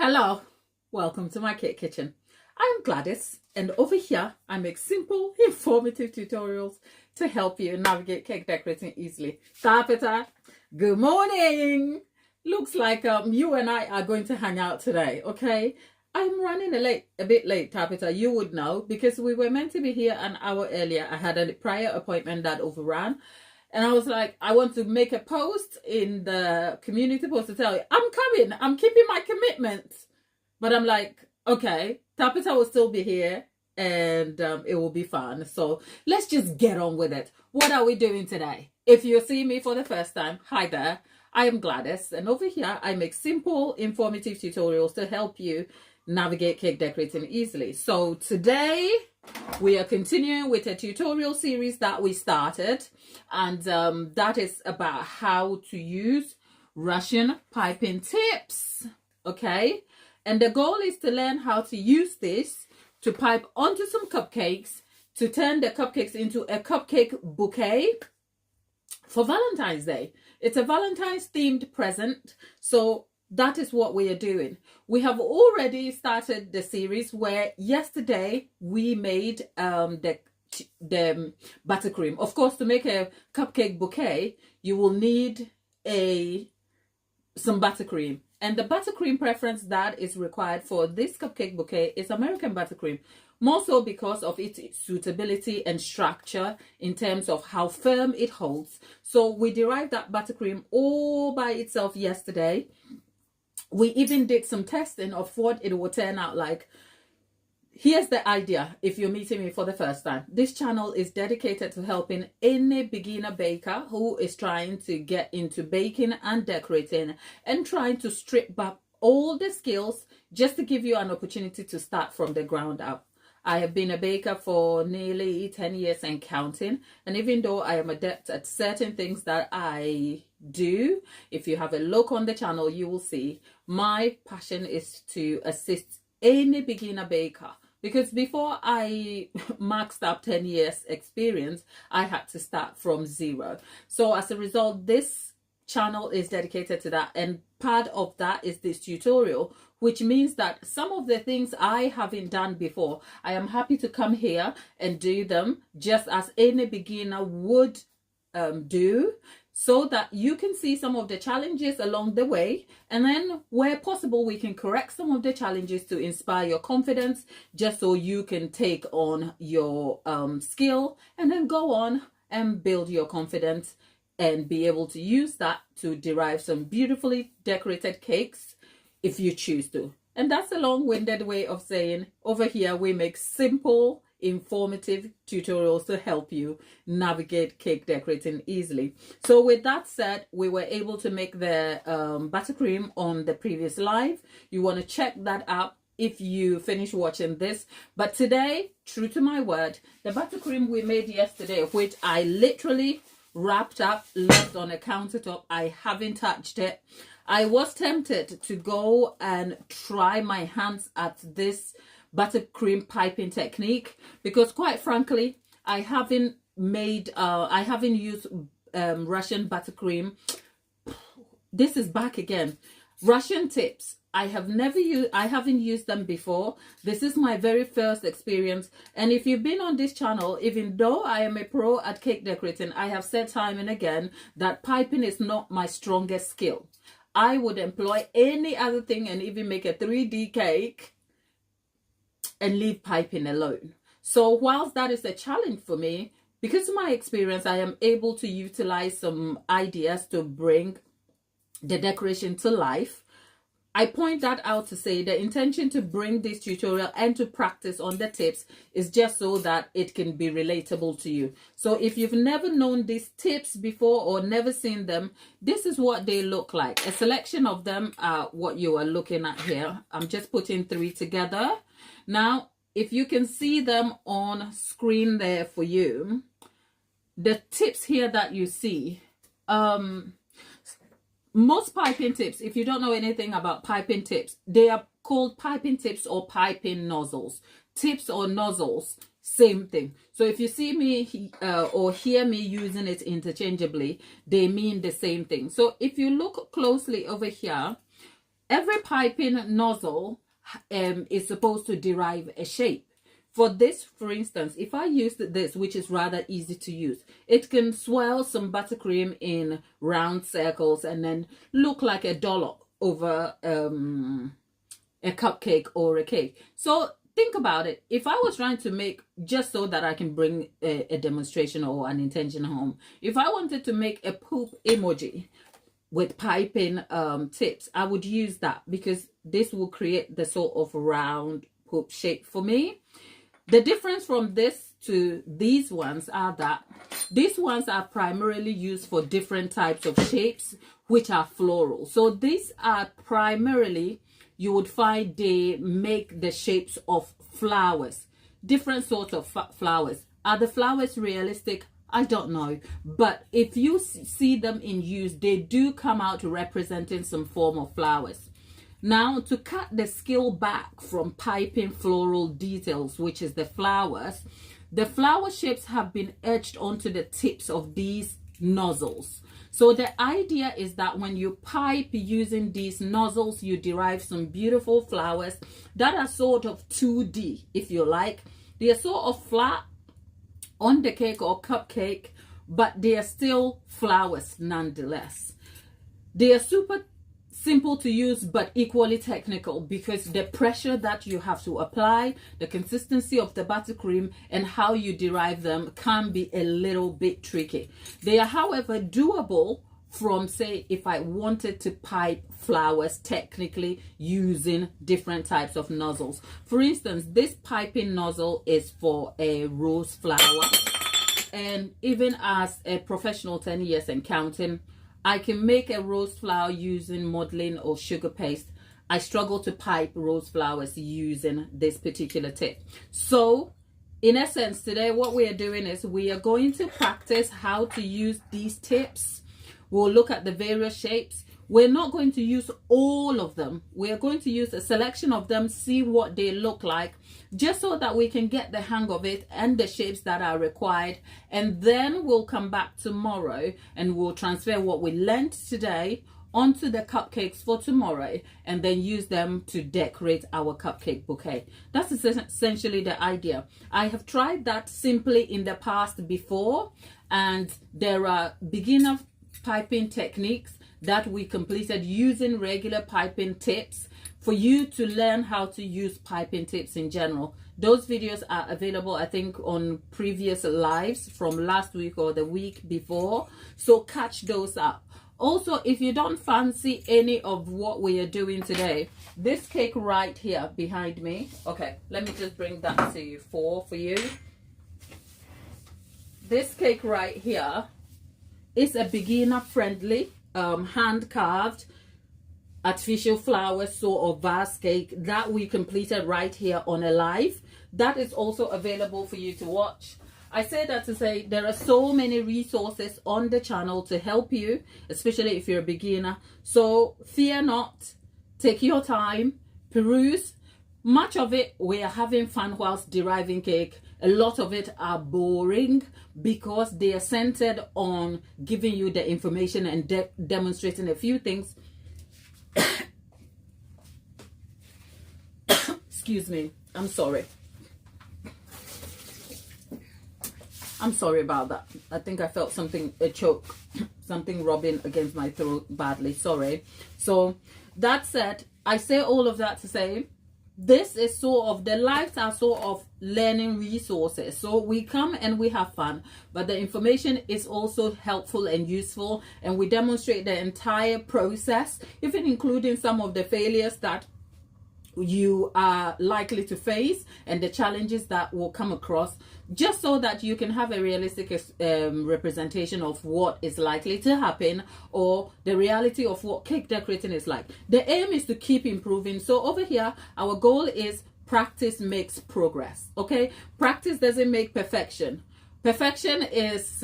Hello, welcome to my cake kitchen. I'm Gladys, and over here I make simple, informative tutorials to help you navigate cake decorating easily. Tapita, good morning. Looks like you and I are going to hang out today, okay? I'm running a bit late, Tapita. You would know because we were meant to be here an hour earlier. I had a prior appointment that overran. And I was like, I want to make a post in the community post to tell you, I'm coming. I'm keeping my commitment. But I'm like, okay, Tapita will still be here and it will be fun. So let's just get on with it. What are we doing today? If you see me for the first time, hi there. I am Gladys. And over here, I make simple, informative tutorials to help you navigate cake decorating easily. So today we are continuing with a tutorial series that we started, and that is about how to use Russian piping tips. Okay, and the goal is to learn how to use this to pipe onto some cupcakes to turn the cupcakes into a cupcake bouquet for Valentine's Day. It's a Valentine's themed present, so that is what we are doing. We have already started the series where yesterday we made the buttercream. Of course, to make a cupcake bouquet, you will need some buttercream. And the buttercream preference that is required for this cupcake bouquet is American buttercream. More so because of its suitability and structure in terms of how firm it holds. So we derived that buttercream all by itself yesterday. We even did some testing of what it will turn out like. Here's the idea if you're meeting me for the first time. This channel is dedicated to helping any beginner baker who is trying to get into baking and decorating and trying to strip back all the skills just to give you an opportunity to start from the ground up. I have been a baker for nearly 10 years and counting. And even though I am adept at certain things that I do, if you have a look on the channel, you will see my passion is to assist any beginner baker. Because before I maxed up 10 years experience, I had to start from zero. So as a result, this channel is dedicated to that. And part of that is this tutorial, which means that some of the things I haven't done before, I am happy to come here and do them just as any beginner would do, so that you can see some of the challenges along the way, and then where possible we can correct some of the challenges to inspire your confidence, just so you can take on your skill and then go on and build your confidence and be able to use that to derive some beautifully decorated cakes if you choose to. And that's a long-winded way of saying over here we make simple, informative tutorials to help you navigate cake decorating easily. So with that said, we were able to make the buttercream on the previous live. You want to check that out if you finish watching this. But today, true to my word, the buttercream we made yesterday, which I literally wrapped up, left on a countertop, I haven't touched it. I was tempted to go and try my hands at this buttercream piping technique because, quite frankly, I haven't used Russian buttercream. This is back again. Russian tips. I haven't used them before. This is my very first experience. And if you've been on this channel, even though I am a pro at cake decorating, I have said time and again that piping is not my strongest skill. I would employ any other thing and even make a 3D cake and leave piping alone. So whilst that is a challenge for me, because of my experience, I am able to utilize some ideas to bring the decoration to life. I point that out to say the intention to bring this tutorial and to practice on the tips is just so that it can be relatable to you. So if you've never known these tips before or never seen them, this is what they look like. A selection of them are what you are looking at here. I'm just putting 3 together. Now, if you can see them on screen there for you, the tips here that you see, most piping tips, if you don't know anything about piping tips, they are called piping tips or piping nozzles. Tips or nozzles, same thing. So if you see me or hear me using it interchangeably, they mean the same thing. So if you look closely over here, Every piping nozzle is supposed to derive a shape. For this, for instance, if I used this, which is rather easy to use, it can swirl some buttercream in round circles and then look like a dollop over a cupcake or a cake. So think about it. If I was trying to make, just so that I can bring a demonstration or an intention home, if I wanted to make a poop emoji with piping tips, I would use that, because this will create the sort of round poop shape for me. The difference from this to these ones are that these ones are primarily used for different types of shapes, which are floral. So these are primarily, you would find they make the shapes of flowers, different sorts of flowers. Are the flowers realistic? I don't know, but if you see them in use, they do come out representing some form of flowers. Now, to cut the skill back from piping floral details, which is the flowers shapes have been etched onto the tips of these nozzles. So the idea is that when you pipe using these nozzles, you derive some beautiful flowers that are sort of 2D, if you like. They are sort of flat on the cake or cupcake, but they are still flowers nonetheless. They are super simple to use, but equally technical, because the pressure that you have to apply, the consistency of the buttercream, and how you derive them can be a little bit tricky. They are, however, doable from, say, if I wanted to pipe flowers technically using different types of nozzles. For instance, this piping nozzle is for a rose flower, and even as a professional 10 years and counting, I can make a rose flower using modeling or sugar paste. I struggle to pipe rose flowers using this particular tip. So in essence, today what we are doing is we are going to practice how to use these tips. We'll look at the various shapes. We're not going to use all of them. We're going to use a selection of them, see what they look like, just so that we can get the hang of it and the shapes that are required. And then we'll come back tomorrow and we'll transfer what we learned today onto the cupcakes for tomorrow, and then use them to decorate our cupcake bouquet. That's essentially the idea. I have tried that simply in the past before, and there are beginner piping techniques that we completed using regular piping tips for you to learn how to use piping tips in general. Those videos are available, I think, on previous lives from last week or the week before, so catch those up. Also, if you don't fancy any of what we are doing today, this cake right here behind me, okay, let me just bring that to you for you. This cake right here is a beginner friendly hand carved artificial flower sort of vase cake that we completed right here on a live. That is also available for you to watch. I say that to say there are so many resources on the channel to help you, especially if you're a beginner. So fear not, take your time, peruse. Much of it we are having fun whilst deriving cake. A lot of it are boring because they are centered on giving you the information and demonstrating a few things. Excuse me, I'm sorry. I'm sorry about that. I think I felt something, a choke, something rubbing against my throat badly. Sorry. So that said, I say all of that to say, this is sort of, the lives are sort of learning resources. So we come and we have fun, but the information is also helpful and useful, and we demonstrate the entire process, even including some of the failures that you are likely to face and the challenges that will come across, just so that you can have a realistic representation of what is likely to happen, or the reality of what cake decorating is like. The aim is to keep improving. So over here, our goal is practice makes progress. Okay, practice doesn't make perfection. Perfection is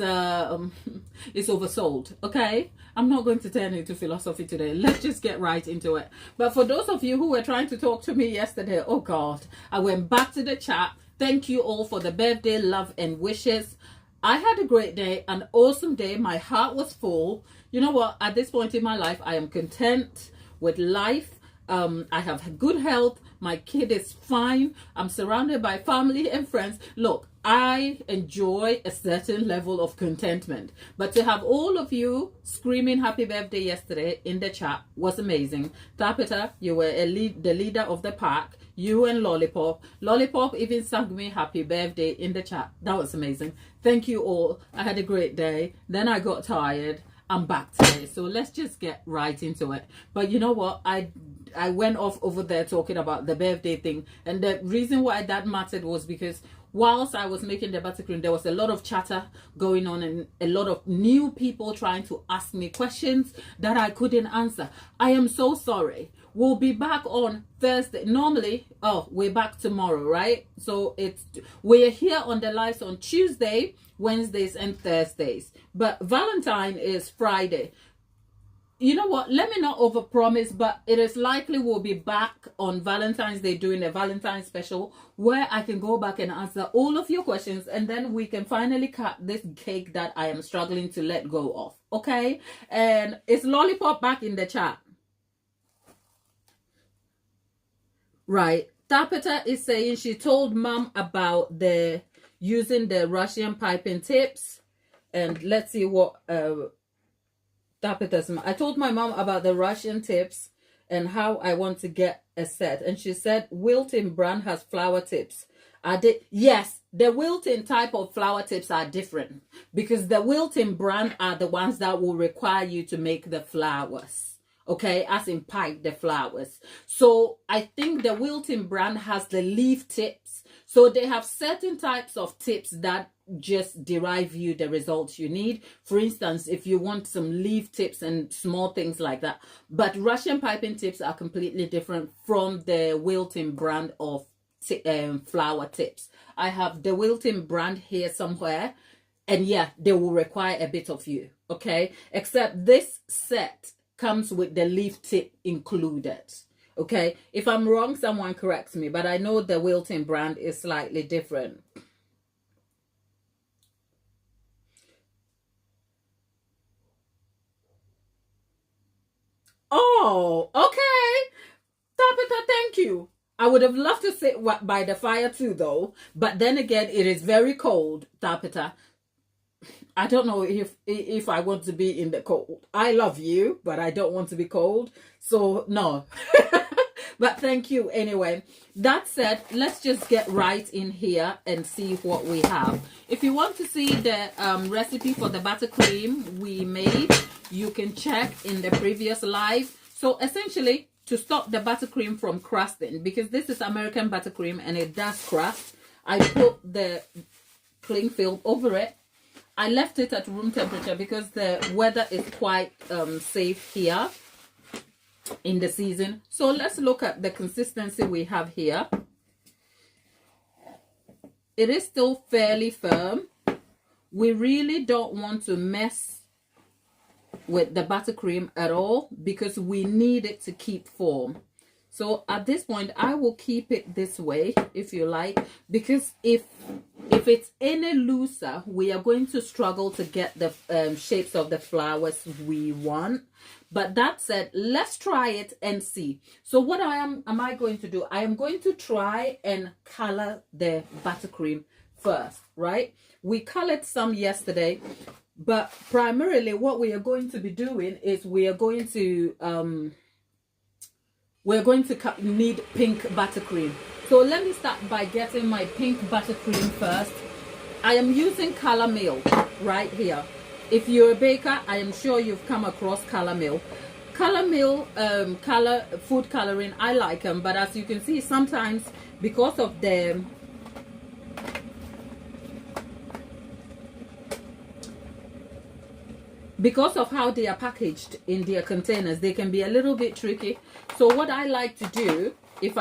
oversold. Okay, I'm not going to turn into philosophy today. Let's just get right into it. But for those of you who were trying to talk to me yesterday, oh God, I went back to the chat. Thank you all for the birthday love and wishes. I had a great day, an awesome day. My heart was full. You know what? At this point in my life, I am content with life. I have good health. My kid is fine. I'm surrounded by family and friends. Look, I enjoy a certain level of contentment. But to have all of you screaming happy birthday yesterday in the chat was amazing. Tapita, you were the leader of the pack. You and Lollipop. Lollipop even sang me happy birthday in the chat. That was amazing. Thank you all. I had a great day. Then I got tired. I'm back today. So let's just get right into it. But you know what? I went off over there talking about the birthday thing. And the reason why that mattered was because whilst I was making the buttercream, there was a lot of chatter going on and a lot of new people trying to ask me questions that I couldn't answer. I am so sorry. We'll be back on Thursday. Normally, we're back tomorrow, right? So we're here on the lives on Tuesday, Wednesdays, and Thursdays. But Valentine is Friday. You know what? Let me not overpromise, but it is likely we'll be back on Valentine's Day doing a Valentine's special where I can go back and answer all of your questions, and then we can finally cut this cake that I am struggling to let go of. Okay? And is Lollipop back in the chat? Right. Tapita is saying she told mom about using the Russian piping tips. And let's see what Tapita's. I told my mom about the Russian tips and how I want to get a set. And she said Wilton brand has flower tips. Yes, the Wilton type of flower tips are different because the Wilton brand are the ones that will require you to make the flowers. Okay, as in pipe the flowers. So I think the Wilton brand has the leaf tips. So they have certain types of tips that just derive you the results you need. For instance, if you want some leaf tips and small things like that. But Russian piping tips are completely different from the Wilton brand of flower tips. I have the Wilton brand here somewhere. And yeah, they will require a bit of you. Okay, except this set comes with the leaf tip included. Okay, if I'm wrong, someone corrects me, but I know the Wilton brand is slightly different. Oh, okay. Tabitha, thank you. I would have loved to sit by the fire too, though. But then again, it is very cold, Tabitha. I don't know if I want to be in the cold. I love you, but I don't want to be cold. So, no. But thank you anyway. That said, let's just get right in here and see what we have. If you want to see the recipe for the buttercream we made, you can check in the previous live. So, essentially, to stop the buttercream from crusting, because this is American buttercream and it does crust, I put the cling film over it. I left it at room temperature because the weather is quite safe here in the season. So let's look at the consistency we have here. It is still fairly firm. We really don't want to mess with the buttercream at all because we need it to keep form. So at this point, I will keep it this way, if you like, because if it's any looser, we are going to struggle to get the shapes of the flowers we want. But that said, let's try it and see. So what am I going to do? I am going to try and color the buttercream first, right? We colored some yesterday, but primarily what we are going to be doing is we are going to need pink buttercream. So let me start by getting my pink buttercream first. I am using color milk right here. If you're a baker, I am sure you've come across color milk. Color milk, food coloring, I like them, but as you can see, sometimes because of how they are packaged in their containers, they can be a little bit tricky. So what I like to do, if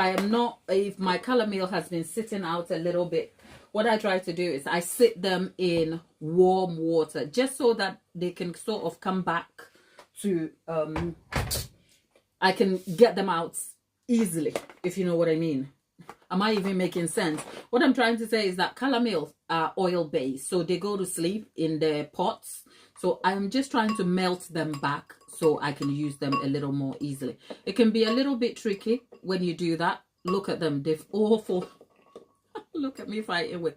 my color milk has been sitting out a little bit, what I try to do is I sit them in warm water just so that they can sort of come back to, I can get them out easily, if you know what I mean. Am I even making sense? What I'm trying to say is that calamels are oil based, so they go to sleep in the pots. So I'm just trying to melt them back so I can use them a little more easily. It can be a little bit tricky when you do that. Look at them, they've awful. Look at me fighting with.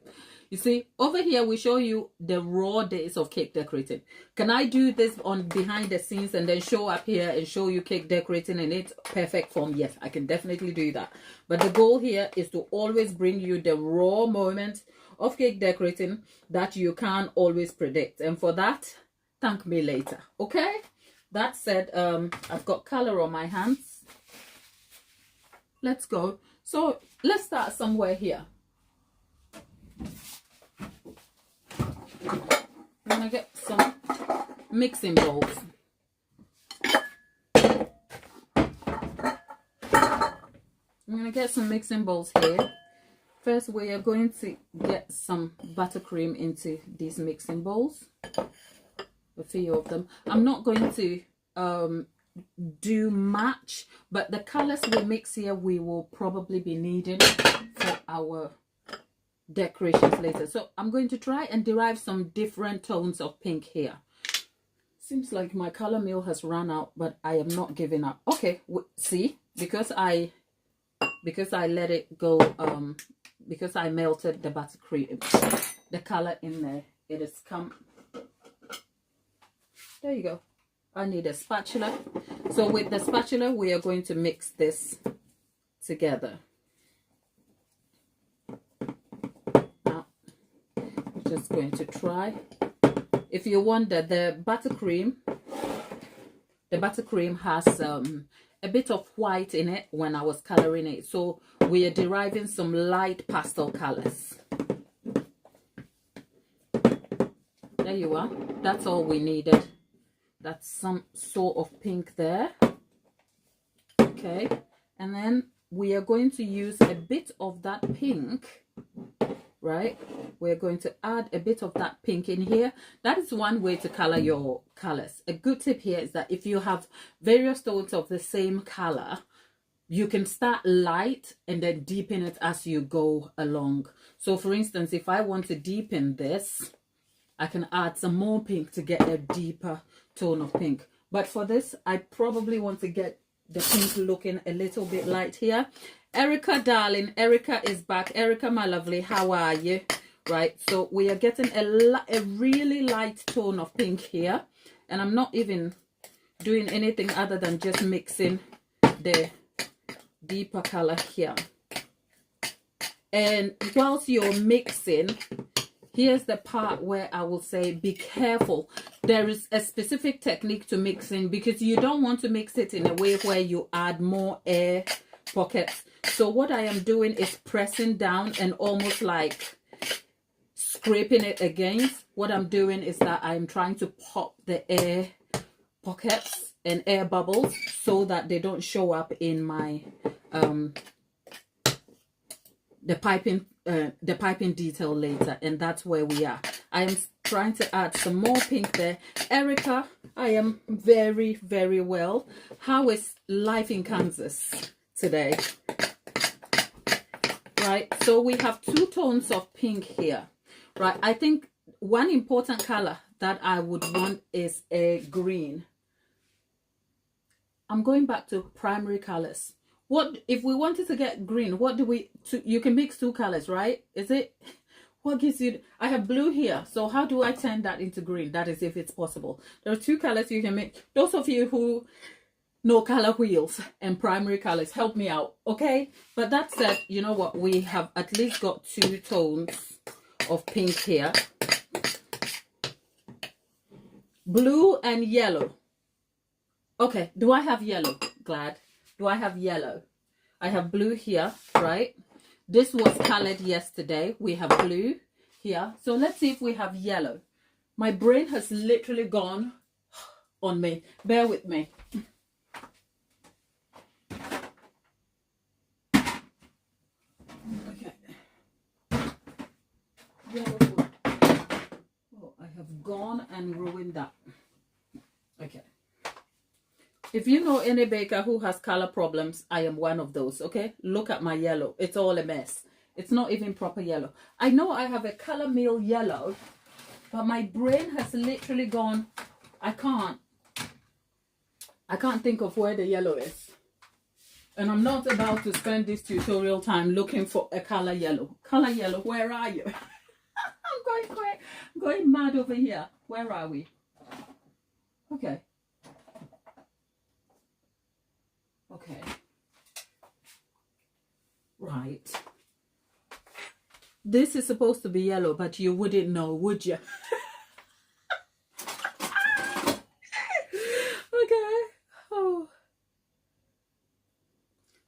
You see, over here we show you the raw days of cake decorating. Can I do this on behind the scenes and then show up here and show you cake decorating in its perfect form? Yes, I can definitely do that. But the goal here is to always bring you the raw moment of cake decorating that you can't always predict. And for that, thank me later. Okay? That said, I've got color on my hands. Let's go. So let's start somewhere here. I'm gonna get some mixing bowls. I'm gonna get some mixing bowls here. First, we are going to get some buttercream into these mixing bowls. A few of them. I'm not going to do much, but the colors we mix here, we will probably be needing for our decorations later. So I'm going to try and derive some different tones of pink here. Seems like my color meal has run out, but I am not giving up. Okay, see, because I let it go, because I melted the buttercream, the color in there, it has come. There you go. I need a spatula. So with the spatula, we are going to mix this together. Just going to try. If you wonder, the buttercream has a bit of white in it when I was coloring it, so we are deriving some light pastel colors. There you are. That's all we needed. That's some sort of pink there. Okay, and then we are going to use a bit of that pink. Right, we're going to add a bit of that pink in here. That is one way to color your colors. A good tip here is that if you have various tones of the same color, you can start light and then deepen it as you go along. So for instance, if I want to deepen this, I can add some more pink to get a deeper tone of pink. But for this, I probably want to get the pink looking a little bit light here. Erica, darling, Erica is back. Erica, my lovely, how are you? Right, so we are getting a really light tone of pink here, and I'm not even doing anything other than just mixing the deeper color here. And whilst you're mixing, here's the part where I will say be careful. There is a specific technique to mixing, because you don't want to mix it in a way where you add more air pockets. So what I am doing is pressing down and almost like scraping it against. What I'm doing is that I'm trying to pop the air pockets and air bubbles so that they don't show up in my the piping detail later. And that's where we are. I am trying to add some more pink there. Erica, I am very, very well. How is life in Kansas today? Right, so we have two tones of pink here. Right, I think one important color that I would want is a green. I'm going back to primary colors. What if we wanted to get green? What do we, you can mix two colors, right? Is it, what gives you, I have blue here, so how do I turn that into green? That is if it's possible. There are two colors you can make. Those of you who know color wheels and primary colors, help me out, okay? But that said, you know what, we have at least got two tones of pink here. Blue and yellow. Okay, do I have yellow? Glad. Do I have yellow? I have blue here, right? This was colored yesterday. We have blue here. So let's see if we have yellow. My brain has literally gone on me. Bear with me. Okay. Yellow. Oh, I have gone and ruined that. Okay. If you know any baker who has color problems, I am one of those, okay? Look at my yellow. It's all a mess. It's not even proper yellow. I know I have a color meal yellow, but my brain has literally gone, I can't think of where the yellow is. And I'm not about to spend this tutorial time looking for a color yellow. Color yellow, where are you? I'm going mad over here. Where are we? Okay. Okay. Right. This is supposed to be yellow, but you wouldn't know, would you? Okay.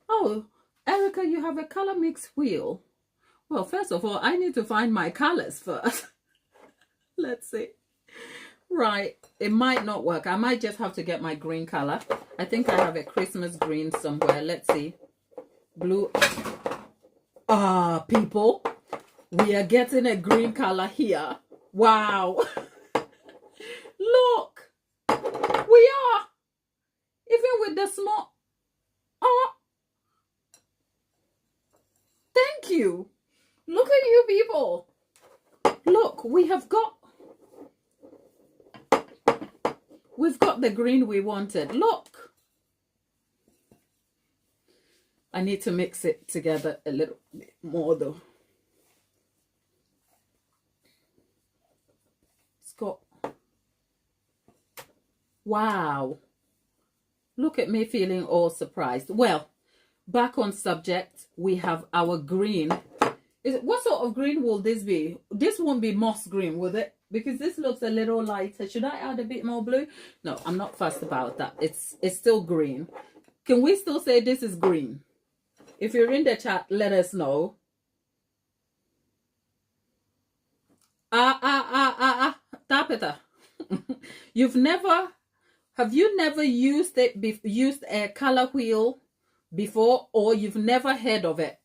Oh, Erica, you have a color mix wheel. Well, first of all, I need to find my colors first. Let's see. Right, it might not work. I might just have to get my green color. I think I have a Christmas green somewhere. Let's see. Blue. People, we are getting a green color here. Wow. Look, we are. Even with the small. Thank you. Look at you people. Look, we've got the green we wanted. Look. I need to mix it together a little bit more though. It's got, wow. Look at me feeling all surprised. Well, back on subject, we have our green. What sort of green will this be? This won't be moss green, will it? Because this looks a little lighter. Should I add a bit more blue? No, I'm not fussed about that. It's still green. Can we still say this is green? If you're in the chat, let us know. Tapeta. Have you never used a color wheel before, or you've never heard of it?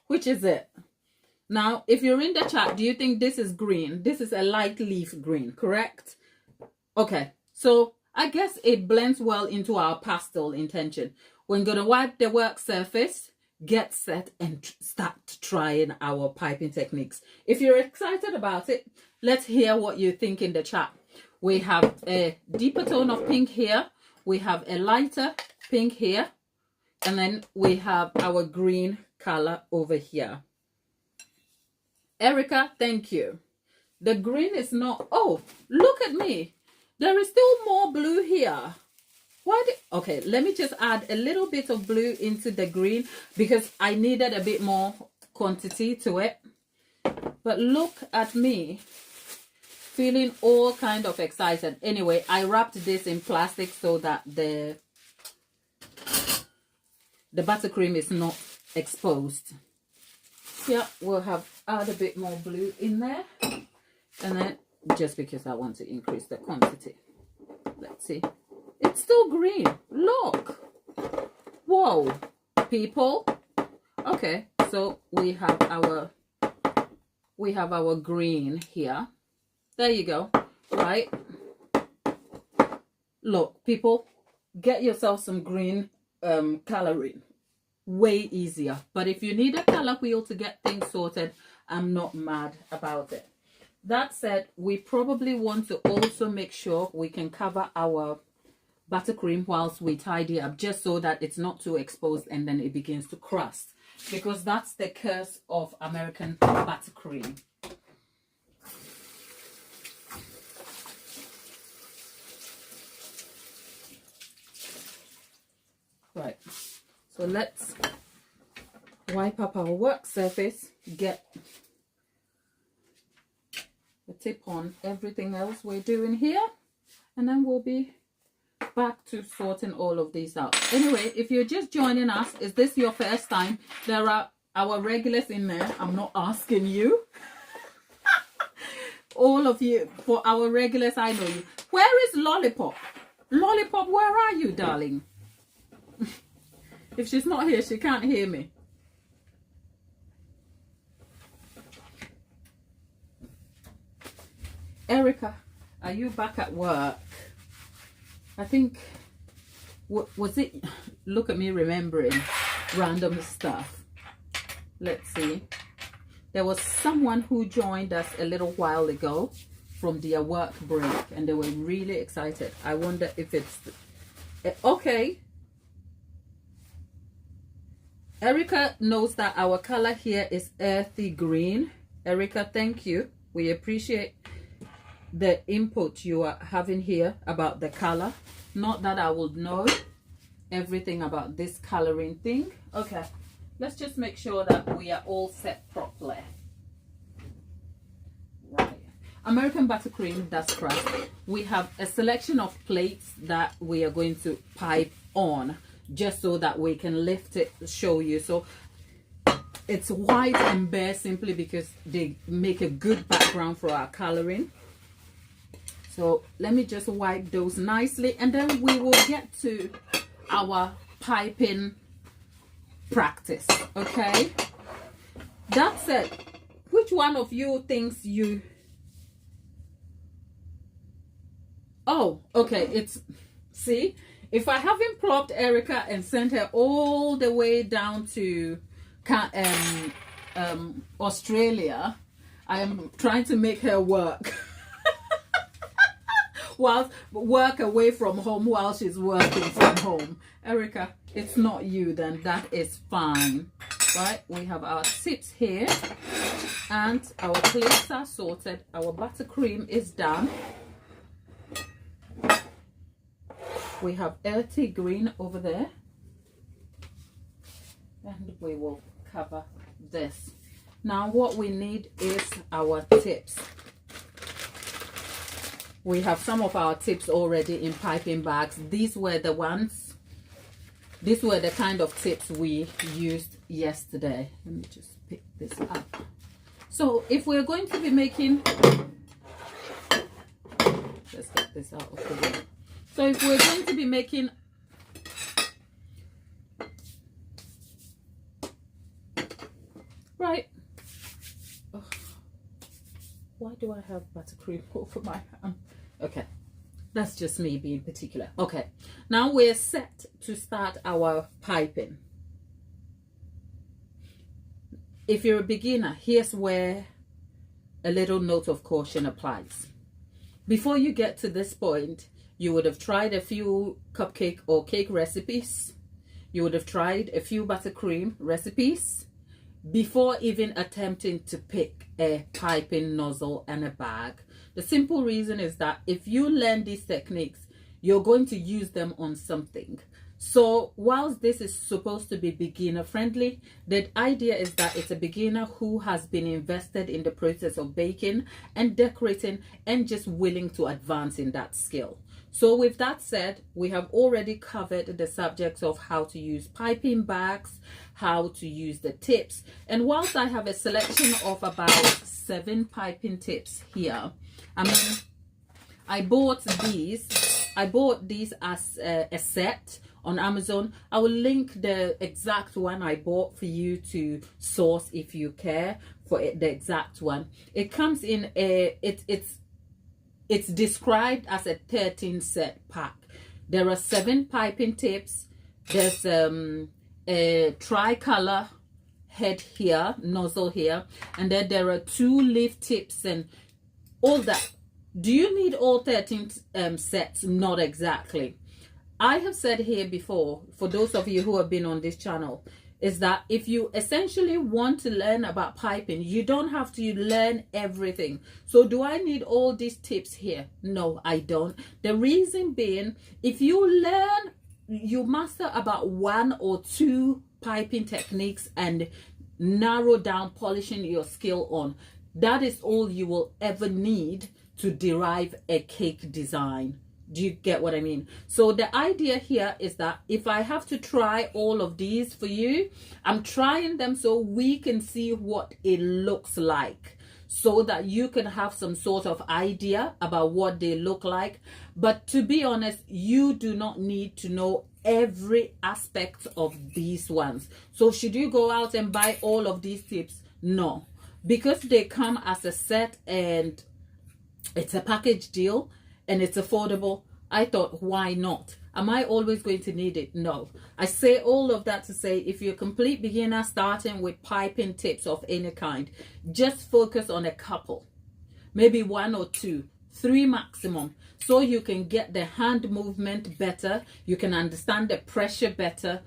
Which is it? Now, if you're in the chat, do you think this is green? This is a light leaf green, correct? Okay, so I guess it blends well into our pastel intention. We're going to wipe the work surface, get set, and start trying our piping techniques. If you're excited about it, let's hear what you think in the chat. We have a deeper tone of pink here. We have a lighter pink here. And then we have our green color over here. Erica, thank you. The green is not... Oh, look at me. There is still more blue here. Okay, let me just add a little bit of blue into the green because I needed a bit more quantity to it. But look at me. Feeling all kind of excited. Anyway, I wrapped this in plastic so that the buttercream is not exposed. Yeah, we'll have add a bit more blue in there. And then just because I want to increase the quantity. Let's see. It's still green. Look. Whoa, people. Okay, so we have our green here. There you go. Right. Look, people, get yourself some green coloring. Way easier. But if you need a color wheel to get things sorted, I'm not mad about it. That said, we probably want to also make sure we can cover our buttercream whilst we tidy up, just so that it's not too exposed and then it begins to crust, because that's the curse of American buttercream. Right, so let's wipe up our work surface, get the tip on everything else we're doing here, and then we'll be back to sorting all of these out. Anyway, if you're just joining us, is this your first time? There are our regulars in there. I'm not asking you. All of you, for our regulars, I know you. Where is Lollipop? Lollipop, where are you, darling? If she's not here, she can't hear me. Erica, are you back at work? I think was it? Look at me remembering random stuff. Let's see. There was someone who joined us a little while ago from their work break, and they were really excited. I wonder if it's okay. Erica knows that our color here is earthy green. Erica, thank you. We appreciate the input you are having here about the color. Not that I would know everything about this coloring thing. Okay, let's just make sure that we are all set properly. Right. American buttercream, that's crust. We have a selection of plates that we are going to pipe on, just so that we can lift it, show you. So it's white and bare simply because they make a good background for our coloring. So let me just wipe those nicely, and then we will get to our piping practice. Okay, that's it. Which one of you thinks you... Oh, okay, it's... See, if I haven't plopped Erica and sent her all the way down to Australia, I am trying to make her work. While work away from home while she's working from home. Erica, it's not you, then that is fine. Right, we have our tips here and our plates are sorted. Our buttercream is done. We have earthy green over there, and we will cover this. Now what we need is our tips. We have some of our tips already in piping bags. These were the ones, these were the kind of tips we used yesterday. Let me just pick this up. So if we're going to be making, let's get this out of the way. So if we're going to be making right, oh, why do I have buttercream over my hand? Okay, that's just me being particular. Okay, now we're set to start our piping. If you're a beginner, here's where a little note of caution applies. Before you get to this point, you would have tried a few cupcake or cake recipes. You would have tried a few buttercream recipes before even attempting to pick a piping nozzle and a bag. The simple reason is that if you learn these techniques, you're going to use them on something. So whilst this is supposed to be beginner friendly, the idea is that it's a beginner who has been invested in the process of baking and decorating and just willing to advance in that skill. So with that said, we have already covered the subjects of how to use piping bags, how to use the tips. And whilst I have a selection of about 7 piping tips here, I mean, I bought these as a set on Amazon. I will link the exact one I bought for you to source if you care for it, the exact one. It comes in a, it's described as a 13 set pack. There are 7 piping tips. There's a tricolor head here, nozzle here, and then there are 2 leaf tips and all that. Do you need all 13 sets? Not exactly. I have said here before, for those of you who have been on this channel, is that if you essentially want to learn about piping, you don't have to learn everything. So do I need all these tips here? No, I don't. The reason being, if you learn, you master about 1 or 2 piping techniques and narrow down polishing your skill on, that is all you will ever need to derive a cake design. Do you get what I mean? So the idea here is that if I have to try all of these for you, I'm trying them so we can see what it looks like, so that you can have some sort of idea about what they look like. But to be honest, you do not need to know every aspect of these ones. So should you go out and buy all of these tips? No, because they come as a set and it's a package deal and it's affordable. I thought, why not? Am I always going to need it? No. I say all of that to say, if you're a complete beginner starting with piping tips of any kind, just focus on a couple, maybe 1 or 2, 3 maximum, so you can get the hand movement better, you can understand the pressure better,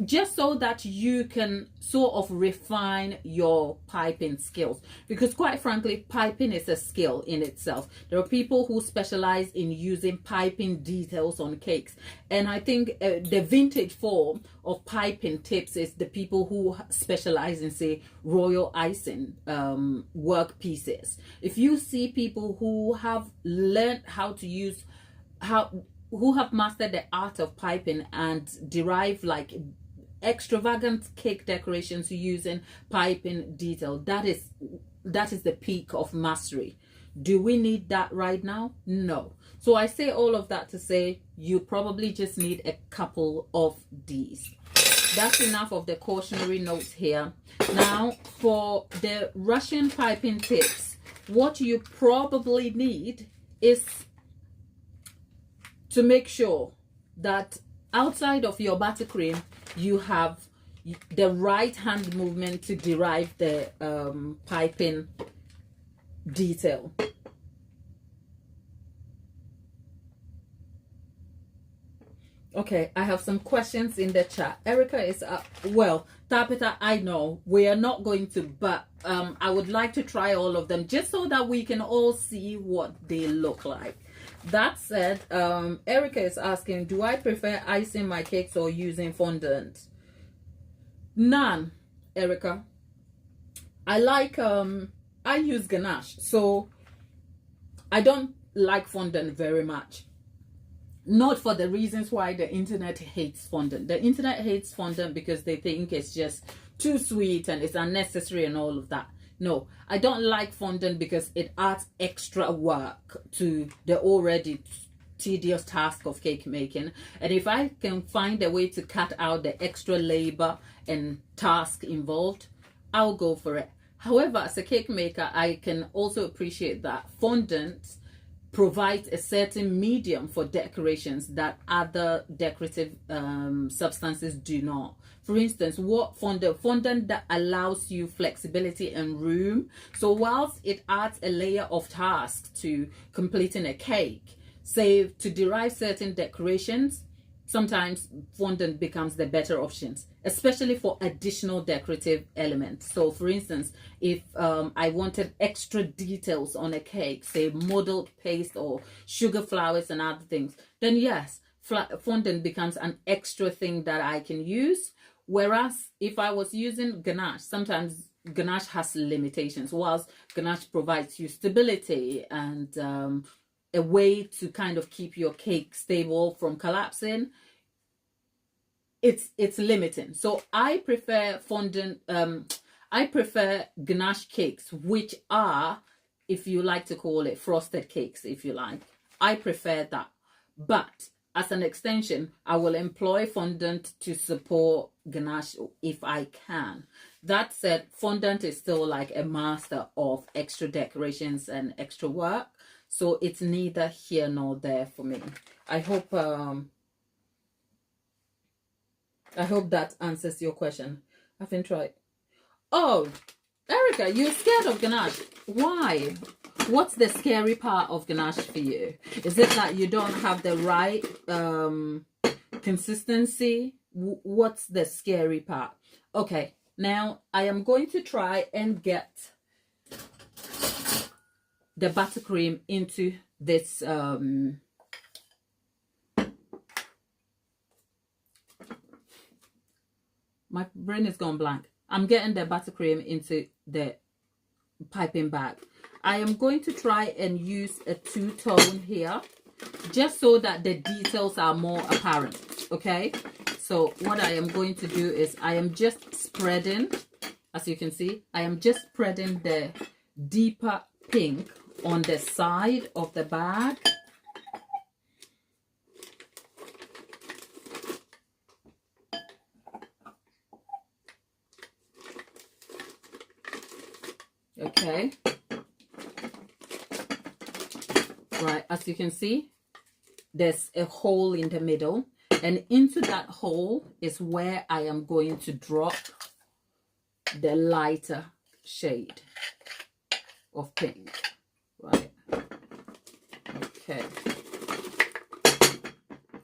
just so that you can sort of refine your piping skills. Because quite frankly, piping is a skill in itself. There are people who specialize in using piping details on cakes, and I think the vintage form of piping tips is the people who specialize in, say, royal icing work pieces. If you see people who have learned how to use, who have mastered the art of piping and derive like extravagant cake decorations using piping detail, that is the peak of mastery. Do we need that right now? No. So I say all of that to say, you probably just need a couple of these. That's enough of the cautionary notes here. Now for the Russian piping tips, what you probably need is to make sure that outside of your buttercream, you have the right hand movement to derive the piping detail. Okay, I have some questions in the chat. Erica is well, Tapita, I know we are not going to, but I would like to try all of them just so that we can all see what they look like. That said, Erica is asking, do I prefer icing my cakes or using fondant? None, Erica. I like I use ganache, so I don't like fondant very much. Not for the reasons why the internet hates fondant. The internet hates fondant because they think it's just too sweet and it's unnecessary and all of that. No, I don't like fondant because it adds extra work to the already tedious task of cake making. And if I can find a way to cut out the extra labor and task involved, I'll go for it. However, as a cake maker, I can also appreciate that fondant provides a certain medium for decorations that other decorative substances do not. For instance, what fondant that allows you flexibility and room. So whilst it adds a layer of task to completing a cake, say to derive certain decorations, sometimes fondant becomes the better options, especially for additional decorative elements. So for instance, if I wanted extra details on a cake, say modeled paste or sugar flowers and other things, then yes, fondant becomes an extra thing that I can use. Whereas if I was using ganache, sometimes ganache has limitations. Whilst ganache provides you stability and a way to kind of keep your cake stable from collapsing, it's limiting. So I prefer fondant, I prefer ganache cakes, which are, if you like to call it, frosted cakes, if you like. I prefer that. But as an extension, I will employ fondant to support ganache if I can. That said, fondant is still like a master of extra decorations and extra work. So it's neither here nor there for me. I hope that answers your question. I haven't tried. Oh, Erica, you're scared of ganache. Why? What's the scary part of ganache for you? Is it that you don't have the right consistency? What's the scary part? Okay, now I am going to try and get the buttercream into this my brain is gone blank. I'm getting the buttercream into the piping bag. I am going to try and use a two-tone here just so that the details are more apparent. Okay, so what I am going to do is I am just spreading, as you can see, I am just spreading the deeper pink on the side of the bag. Okay, right, as you can see, there's a hole in the middle. And into that hole is where I am going to drop the lighter shade of pink. Right. Okay.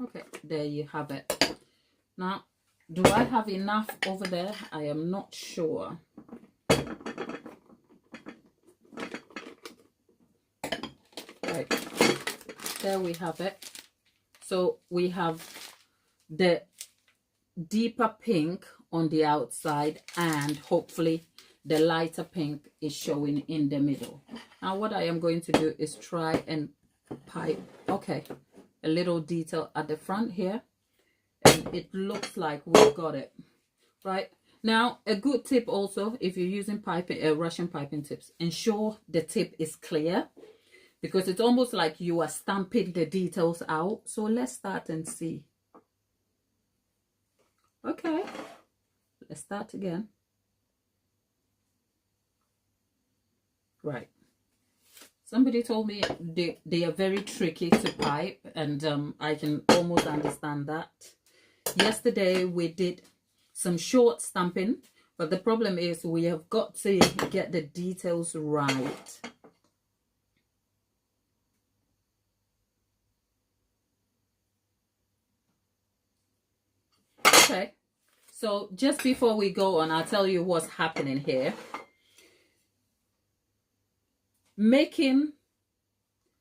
Okay, there you have it. Now, do I have enough over there? I am not sure. Right, there we have it. So we have the deeper pink on the outside, and hopefully the lighter pink is showing in the middle. Now what I am going to do is try and pipe, okay, a little detail at the front here, and it looks like we've got it. Right, now a good tip also, if you're using piping, Russian piping tips, ensure the tip is clear, because it's almost like you are stamping the details out. So let's start and see. Okay, let's start again. Right, somebody told me they are very tricky to pipe, and I can almost understand that. Yesterday we did some short stamping, but the problem is we have got to get the details right. Okay, so just before we go on, I'll tell you what's happening here. Making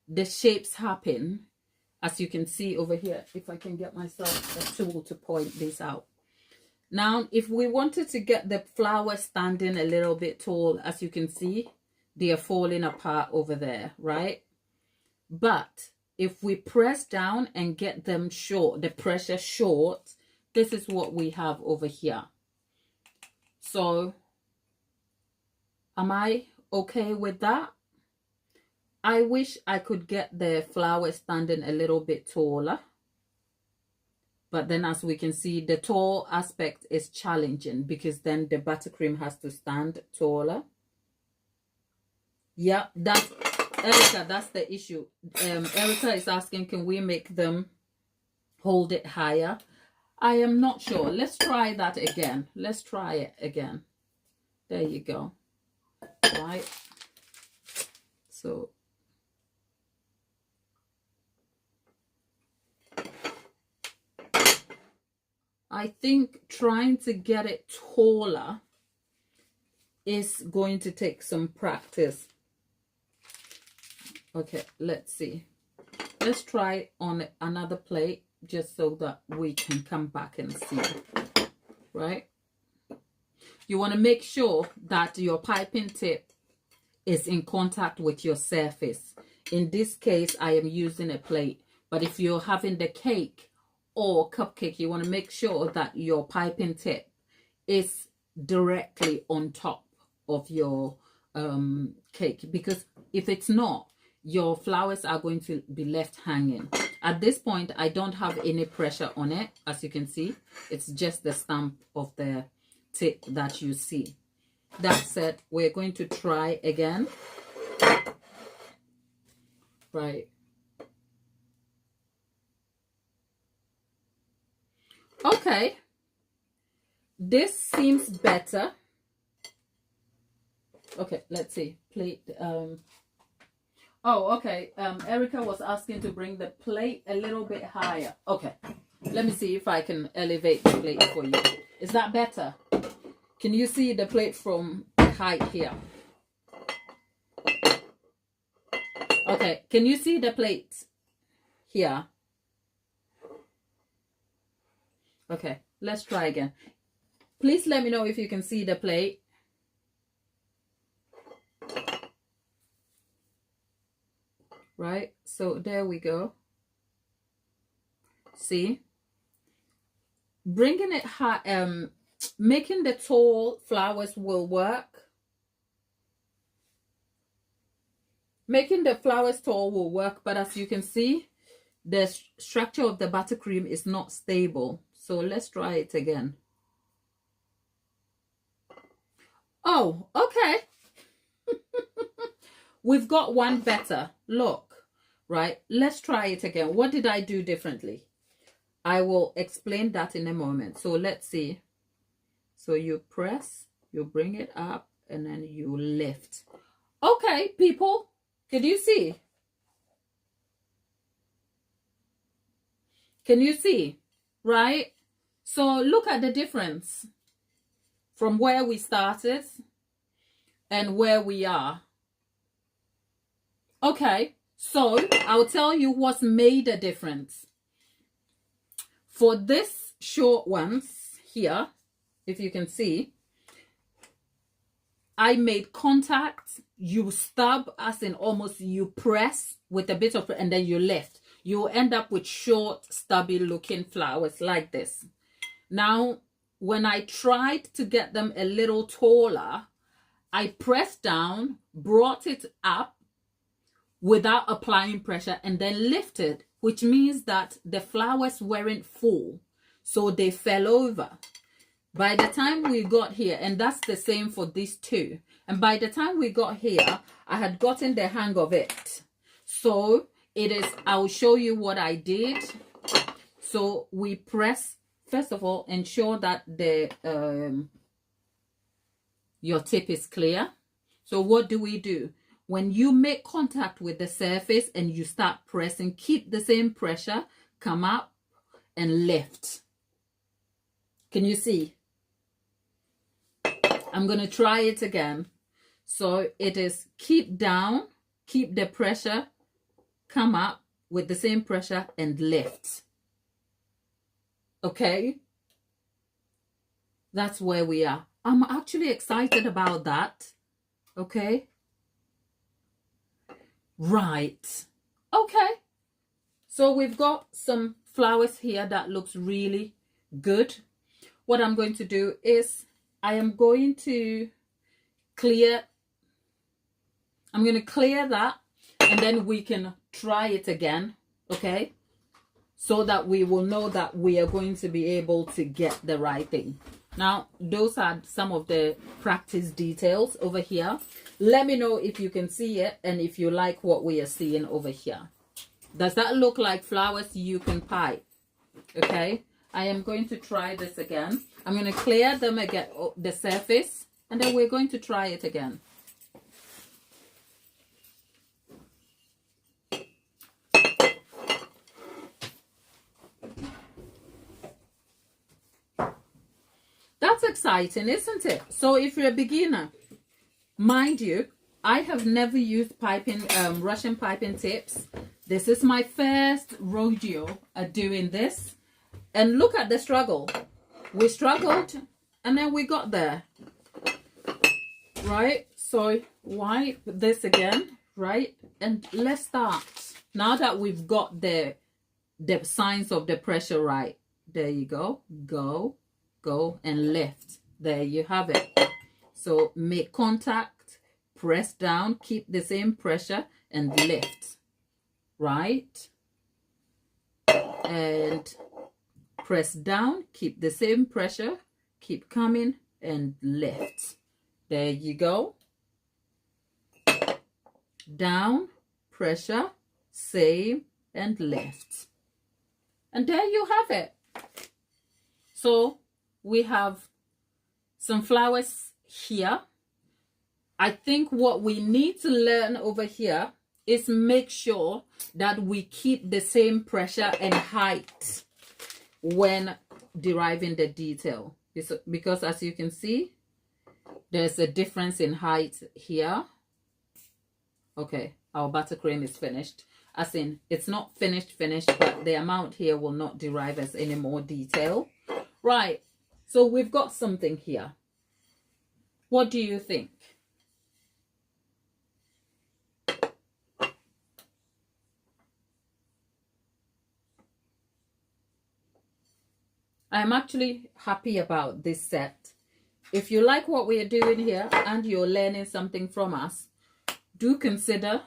the shapes happen, as you can see over here, if I can get myself a tool to point this out. Now, if we wanted to get the flowers standing a little bit tall, as you can see, they are falling apart over there, right? But if we press down and get them short, the pressure short, this is what we have over here. So, am I okay with that? I wish I could get the flower standing a little bit taller. But then as we can see, the tall aspect is challenging, because then the buttercream has to stand taller. Yeah, that's Erica, that's the issue. Erica is asking, can we make them hold it higher? I am not sure. Let's try that again. Let's try it again. There you go. Right. So I think trying to get it taller is going to take some practice. Okay, let's see. Let's try on another plate, just so that we can come back and see. Right? You want to make sure that your piping tip is in contact with your surface. In this case, I am using a plate. But if you're having the cake or cupcake, you want to make sure that your piping tip is directly on top of your cake, because if it's not, your flowers are going to be left hanging. At this point, I don't have any pressure on it. As you can see, it's just the stamp of the tip that you see. That said, we're going to try again. Right. Okay, this seems better. Okay, let's see. Plate. Oh, okay. Erica was asking to bring the plate a little bit higher. Okay, let me see if I can elevate the plate for you. Is that better? Can you see the plate from height here? Okay, can you see the plate here? Okay, let's try again. Please let me know if you can see the plate. Right, so there we go. See? Bringing it high, making the tall flowers will work. Making the flowers tall will work, but as you can see, the structure of the buttercream is not stable. So let's try it again. Oh, okay. We've got one better. Look, right? Let's try it again. What did I do differently? I will explain that in a moment. So let's see. So you press, you bring it up, and then you lift. Okay, people, can you see? Can you see? Right? So look at the difference from where we started and where we are. Okay, so I'll tell you what's made a difference. For this short ones here, if you can see, I made contact. You stab, as in almost you press with a bit of, and then you lift. You end up with short, stubby looking flowers like this. Now, when I tried to get them a little taller, I pressed down, brought it up without applying pressure, and then lifted, which means that the flowers weren't full, so they fell over. By the time we got here, and that's the same for these two, and by the time we got here, I had gotten the hang of it. So it is, I'll show you what I did. So we press, first of all, ensure that the your tip is clear. So what do we do? When you make contact with the surface and you start pressing, keep the same pressure, come up and lift. Can you see? I'm going to try it again. So it is keep down, keep the pressure, come up with the same pressure and lift. Okay? That's where we are. I'm actually excited about that. Okay? Right. Okay. So we've got some flowers here that looks really good. What I'm going to do is I am going to clear. I'm going to clear that, and then we can try it again. Okay? So that we will know that we are going to be able to get the right thing. Now, those are some of the practice details over here. Let me know if you can see it and if you like what we are seeing over here. Does that look like flowers you can pipe? Okay, I am going to try this again. I'm going to clear them again, the surface, and then we're going to try it again. That's exciting, isn't it? So if you're a beginner, mind you, I have never used piping, Russian piping tips. This is my first rodeo at doing this. And look at the struggle. We struggled and then we got there. Right? So wipe this again, right? And let's start. Now that we've got the signs of the pressure right. There you go. Go and lift. There you have it. So make contact, press down, keep the same pressure and lift. Right? And press down, keep the same pressure, keep coming and lift. There you go. Down, pressure, same and lift. And there you have it. So we have some flowers here. I think what we need to learn over here is make sure that we keep the same pressure and height when deriving the detail. Because as you can see, there's a difference in height here. Okay, our buttercream is finished. As in, it's not finished, but the amount here will not derive as any more detail. Right. So we've got something here. What do you think? I'm actually happy about this set. If you like what we are doing here and you're learning something from us, do consider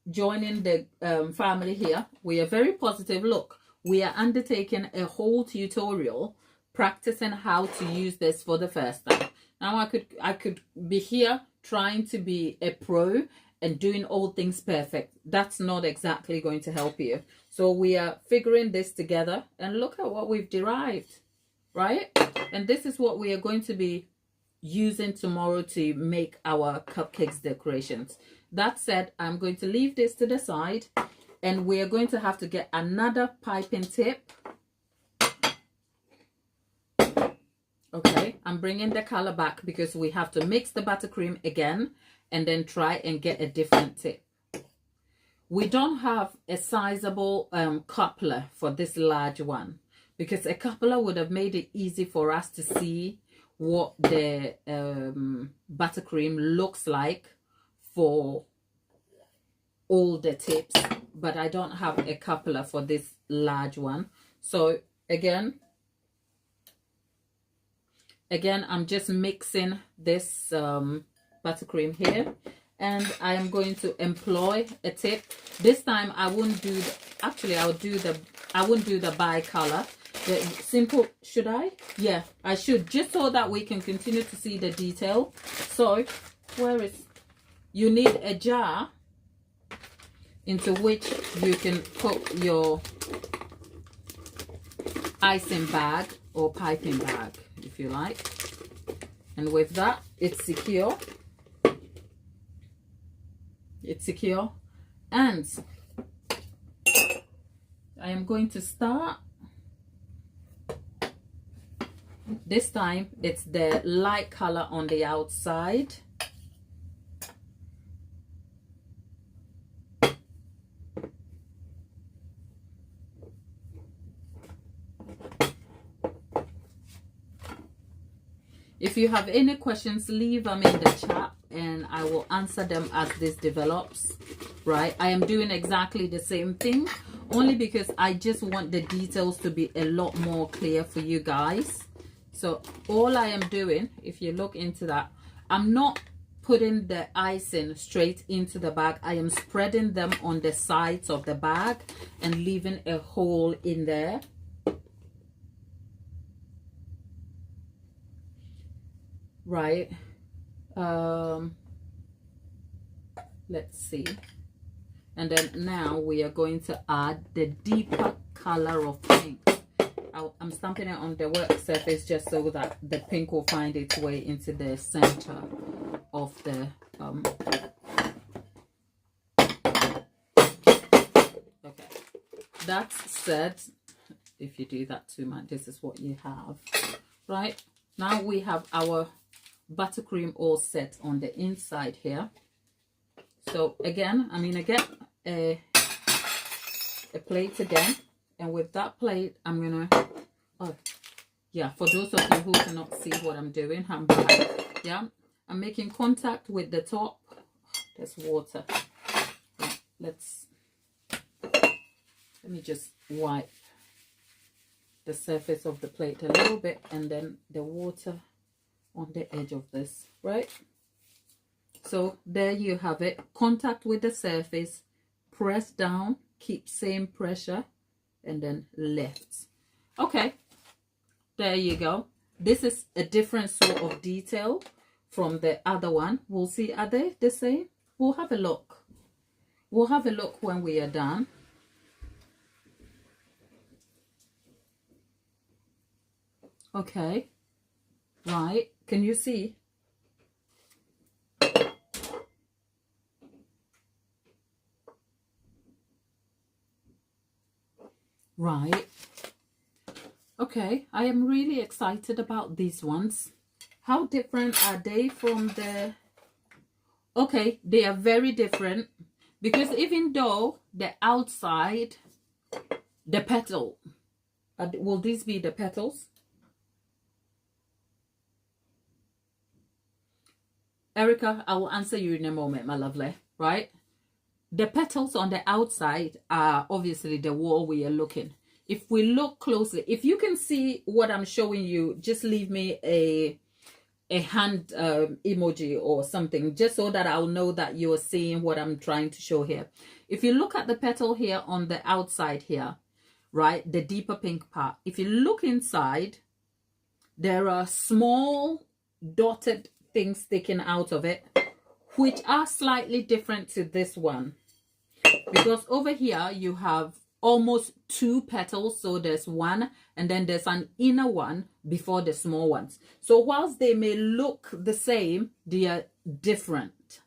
joining the family here. We are very positive. Look, we are undertaking a whole tutorial practicing how to use this for the first time. Now I could be here trying to be a pro and doing all things perfect. That's not exactly going to help you. So we are figuring this together, and look at what we've derived, right? And this is what we are going to be using tomorrow to make our cupcakes decorations. That said, I'm going to leave this to the side, and we are going to have to get another piping tip. Okay, I'm bringing the color back because we have to mix the buttercream again and then try and get a different tip. We don't have a sizable coupler for this large one, because a coupler would have made it easy for us to see what the buttercream looks like for all the tips, but I don't have a coupler for this large one. So again, I'm just mixing this buttercream here, and I am going to employ a tip. This time I wouldn't do the, actually I wouldn't do the bicolor. The simple, should I? Yeah, I should, just so that we can continue to see the detail. So where is, you need a jar into which you can put your icing bag or piping bag, if you like. And with that, it's secure. It's secure. And I am going to start. This time it's the light color on the outside. If you have any questions, leave them in the chat and I will answer them as this develops, right? I am doing exactly the same thing, only because I just want the details to be a lot more clear for you guys. So all I am doing, if you look into that, I'm not putting the icing straight into the bag. I am spreading them on the sides of the bag and leaving a hole in there. Right, let's see. And then now we are going to add the deeper color of pink. I'm stamping it on the work surface just so that the pink will find its way into the center of the okay, that's said. If you do that too much, this is what you have. Right, now we have our buttercream all set on the inside here. So again, I'm gonna get a plate again, and with that plate I'm gonna, oh yeah, for those of you who cannot see what I'm doing, I'm back. Yeah, I'm making contact with the top. There's water. Let me just wipe the surface of the plate a little bit, and then the water on the edge of this, right? So there you have it. Contact with the surface, press down, keep same pressure, and then lift. Okay, there you go. This is a different sort of detail from the other one. We'll see, are they the same? We'll have a look. We'll have a look when we are done. Okay, right, can you see? Right, okay, I am really excited about these ones. How different are they from the, okay, they are very different, because even though the outside, the petal, will these be the petals? Erica, I will answer you in a moment, my lovely, right? The petals on the outside are obviously the wall we are looking. If we look closely, if you can see what I'm showing you, just leave me a hand emoji or something, just so that I'll know that you're seeing what I'm trying to show here. If you look at the petal here on the outside here, right, the deeper pink part, if you look inside, there are small dotted things sticking out of it, which are slightly different to this one, because over here you have almost 2 petals. So there's one, and then there's an inner one before the small ones. So whilst they may look the same, they are different.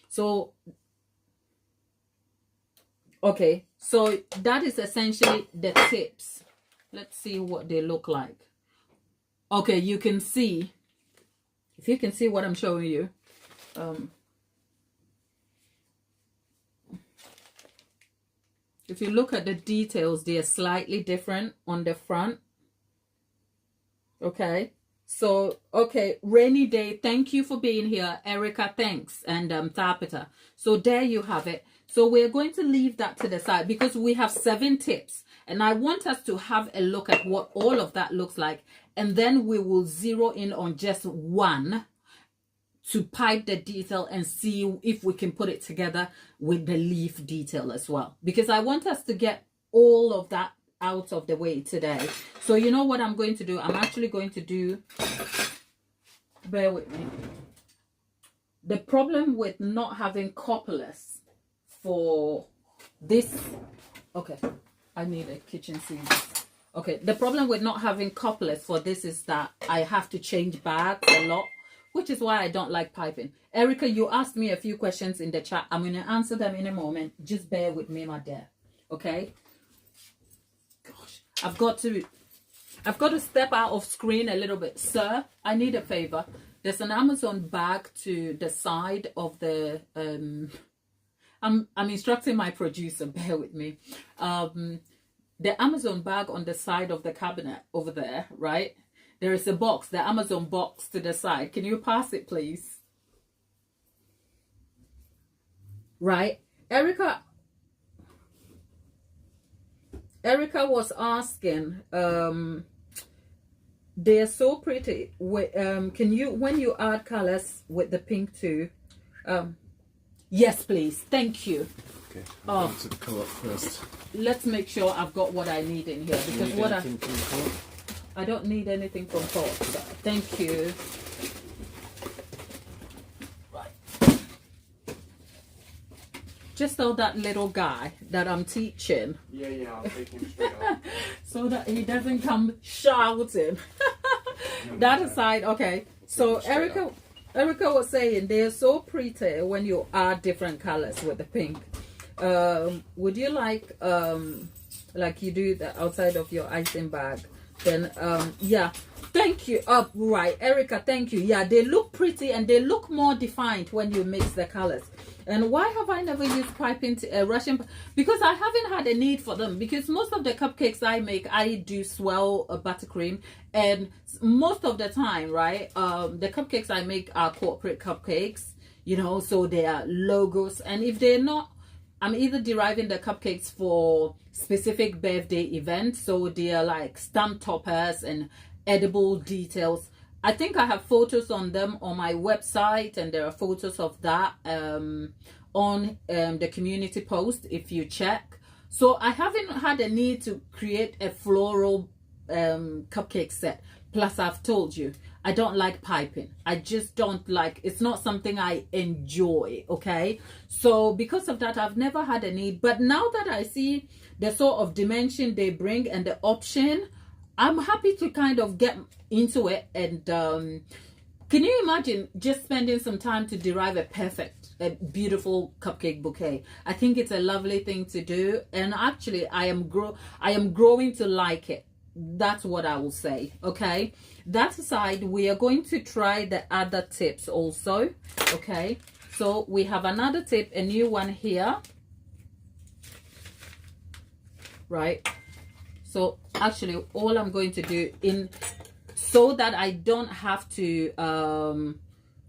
So okay, so that is essentially the tips. Let's see what they look like. Okay, you can see, if you can see what I'm showing you, if you look at the details, they are slightly different on the front. Okay, so, okay, Rainy Day, thank you for being here. Erica, thanks. And Tapita. So there you have it. So we're going to leave that to the side because we have 7 tips. And I want us to have a look at what all of that looks like. And then we will zero in on just one to pipe the detail and see if we can put it together with the leaf detail as well. Because I want us to get all of that out of the way today. So you know what I'm going to do? I'm actually going to do, bear with me. The problem with not having couples for this, okay, I need a kitchen scissors. Okay, the problem with not having couplets for this is that I have to change bags a lot, which is why I don't like piping. Erica, you asked me a few questions in the chat. I'm going to answer them in a moment. Just bear with me, my dear. Okay? Gosh, I've got to step out of screen a little bit. Sir, I need a favor. There's an Amazon bag to the side of the I'm instructing my producer, bear with me. The Amazon bag on the side of the cabinet over there, right? There is a box, the Amazon box to the side. Can you pass it, please? Right? Erica was asking, they're so pretty. Can you, when you add colors with the pink too? Yes, please. Thank you. Okay, I'll to the colour first. Let's make sure I've got what I need in here, because what I don't need anything from pot. Thank you. Right. Just so that little guy that I'm teaching. Yeah, I'll take him straight up. So that he doesn't come shouting. That aside, okay. So Erica was saying they're so pretty when you add different colors with the pink. Would you like you do the outside of your icing bag? Then yeah, thank you. Right, Erica, thank you. Yeah, they look pretty and they look more defined when you mix the colors. And why have I never used piping Russian? Because I haven't had a need for them, because most of the cupcakes I make, I do swirl buttercream, and most of the time, right, the cupcakes I make are corporate cupcakes, you know, so they are logos. And if they're not, I'm either deriving the cupcakes for specific birthday events, so they are like stamp toppers and edible details. I think I have photos on them on my website, and there are photos of that on the community post if you check. So I haven't had a need to create a floral cupcake set. Plus, I've told you, I don't like piping. I just don't like, it's not something I enjoy, okay? So because of that, I've never had a need. But now that I see the sort of dimension they bring and the option, I'm happy to kind of get into it. And can you imagine just spending some time to derive a beautiful cupcake bouquet? I think it's a lovely thing to do. And actually, I am growing to like it. That's what I will say. Okay, that aside, we are going to try the other tips also. Okay, so we have another tip, a new one here, right? So actually, all I'm going to do, in so that I don't have to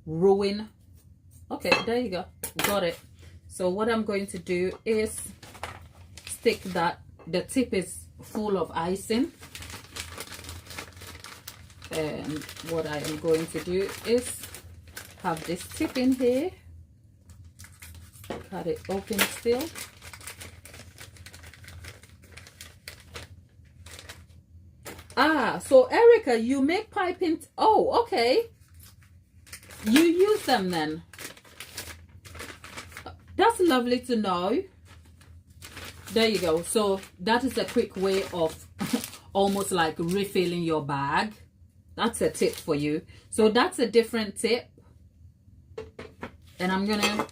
ruin. Okay, there you go, got it. So what I'm going to do is stick that, the tip is full of icing. And what I am going to do is have this tip in here, cut it open still. So Erica, you make piping, oh, okay. You use them then. That's lovely to know. There you go. So that is a quick way of almost like refilling your bag. That's a tip for you. So that's a different tip. And I'm gonna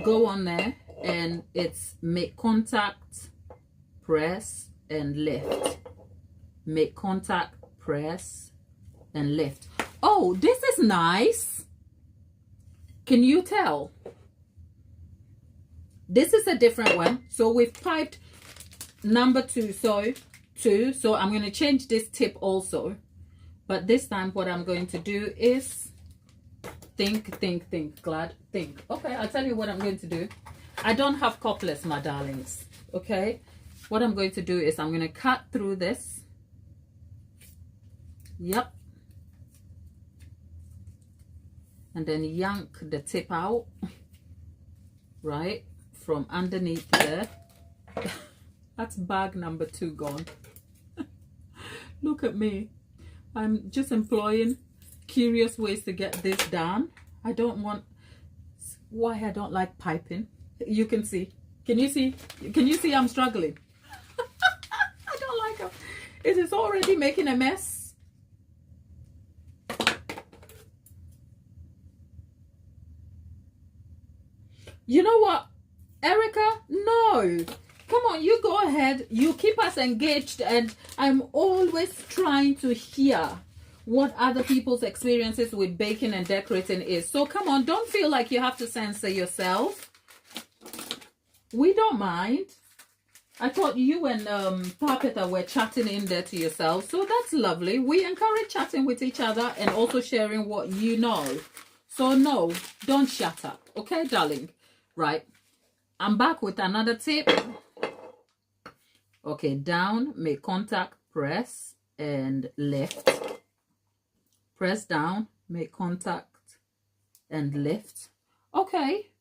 go on there, and it's make contact, press, and lift. Make contact, press, and lift. Oh, this is nice. Can you tell? This is a different one. So we've piped number 2, so 2. So I'm going to change this tip also. But this time what I'm going to do is think, glad, think. Okay, I'll tell you what I'm going to do. I don't have couplers, my darlings. Okay, what I'm going to do is I'm going to cut through this. Yep. And then yank the tip out, right, from underneath there. That's bag number 2 gone. Look at me. I'm just employing curious ways to get this done. I don't want, why I don't like piping. You can see. Can you see? Can you see I'm struggling? I don't like it. It is already making a mess. You know what, Erica? No. Come on, you go ahead. You keep us engaged, and I'm always trying to hear what other people's experiences with baking and decorating is. So come on, don't feel like you have to censor yourself. We don't mind. I thought you and Papeta were chatting in there to yourself, so that's lovely. We encourage chatting with each other and also sharing what you know. So no, don't shut up, okay, darling? Right, I'm back with another tip. Okay, down, make contact, press, and lift. Press down, make contact, and lift. Okay,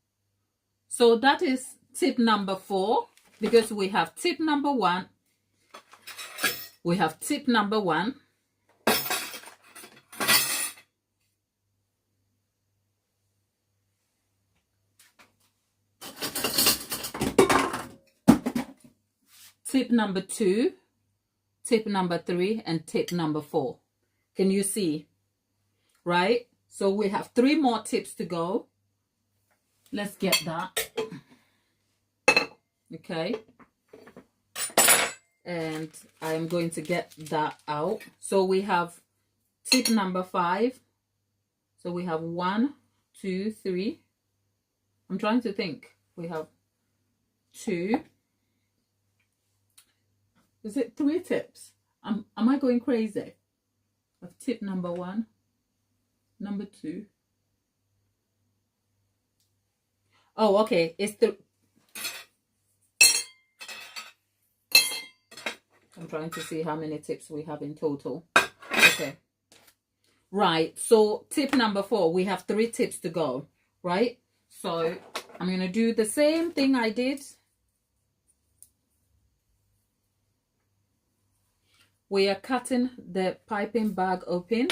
so that is tip number 4, because we have tip number 1. We have tip number 1. Tip number 2, tip number 3, and tip number 4. Can you see? Right? So we have 3 more tips to go. Let's get that. Okay. And I am going to get that out. So we have tip number 5. So we have 1, 2, 3. I'm trying to think. We have 2. Is it 3 tips? Am I going crazy? Of tip number 1, number 2. Oh, okay. It's the. I'm trying to see how many tips we have in total. Okay. Right. So tip number 4. We have 3 tips to go. Right. So I'm going to do the same thing I did. We are cutting the piping bag open,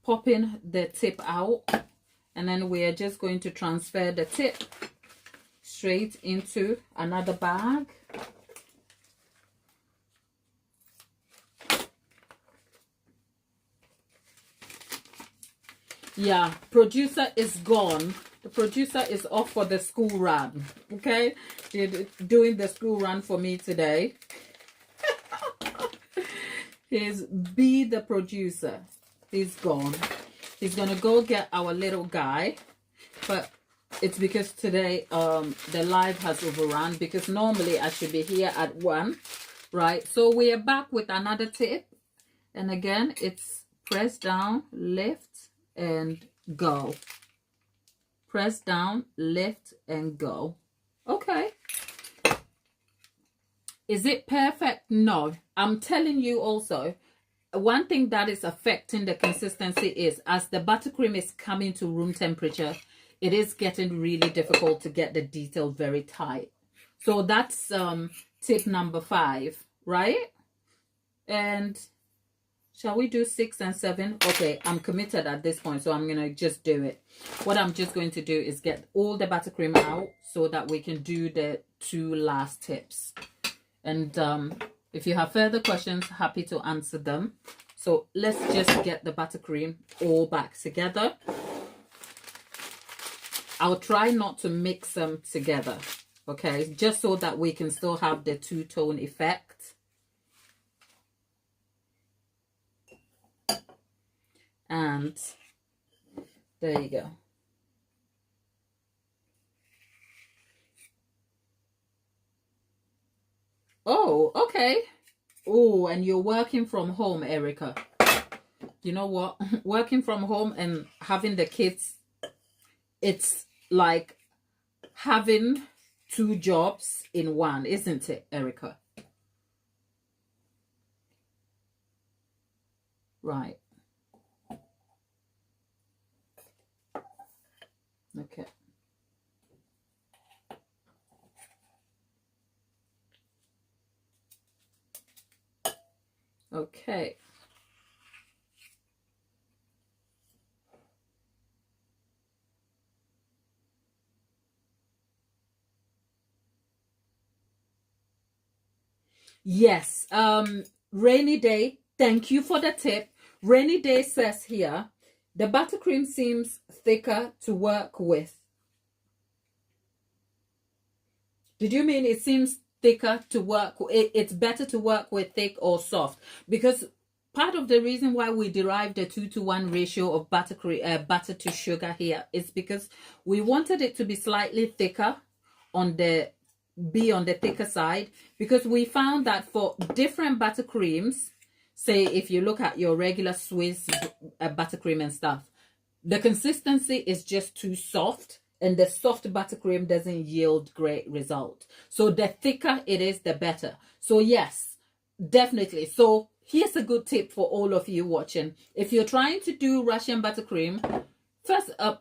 popping the tip out, and then we are just going to transfer the tip straight into another bag. Yeah, producer is gone. The producer is off for the school run. Okay, they're doing the school run for me today. Here's B, the producer. He's gone. He's gonna go get our little guy, but it's because today the live has overrun, because normally I should be here at 1, right? So we are back with another tip, and again it's press down, lift, and go. Press down, lift, and go. Okay. Is it perfect? No. I'm telling you also, one thing that is affecting the consistency is as the buttercream is coming to room temperature, it is getting really difficult to get the detail very tight. So that's tip number 5, right? And Shall we do 6 and 7? Okay, I'm committed at this point, so I'm going to just do it. What I'm just going to do is get all the buttercream out so that we can do the 2 last tips. And if you have further questions, happy to answer them. So let's just get the buttercream all back together. I'll try not to mix them together, okay? Just so that we can still have the two-tone effect. And there you go. Oh, okay. Oh, and you're working from home, Erica. You know what? Working from home and having the kids, it's like having 2 jobs in one, isn't it, Erica? Right. Okay. Okay. Yes. Rainy Day, thank you for the tip. Rainy Day says here, the buttercream seems thicker to work with. Did you mean it seems thicker to work? It's better to work with thick or soft? Because part of the reason why we derived a 2-to-1 ratio of butter to sugar here is because we wanted it to be slightly thicker on the thicker side, because we found that for different buttercreams, say if you look at your regular Swiss buttercream and stuff, the consistency is just too soft, and the soft buttercream doesn't yield great result. So the thicker it is, the better. So yes, definitely. So here's a good tip for all of you watching. If you're trying to do Russian buttercream, first up,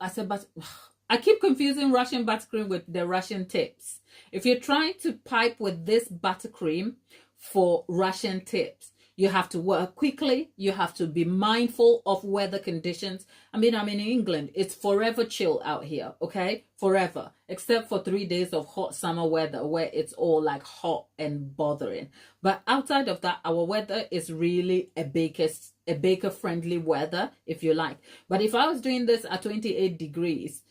I keep confusing Russian buttercream with the Russian tips. If you're trying to pipe with this buttercream for Russian tips, you have to work quickly. You have to be mindful of weather conditions. I mean, I'm in England. It's forever chill out here, okay? Forever. Except for 3 days of hot summer weather where it's all like hot and bothering. But outside of that, our weather is really a baker-friendly weather, if you like. But if I was doing this at 28 degrees,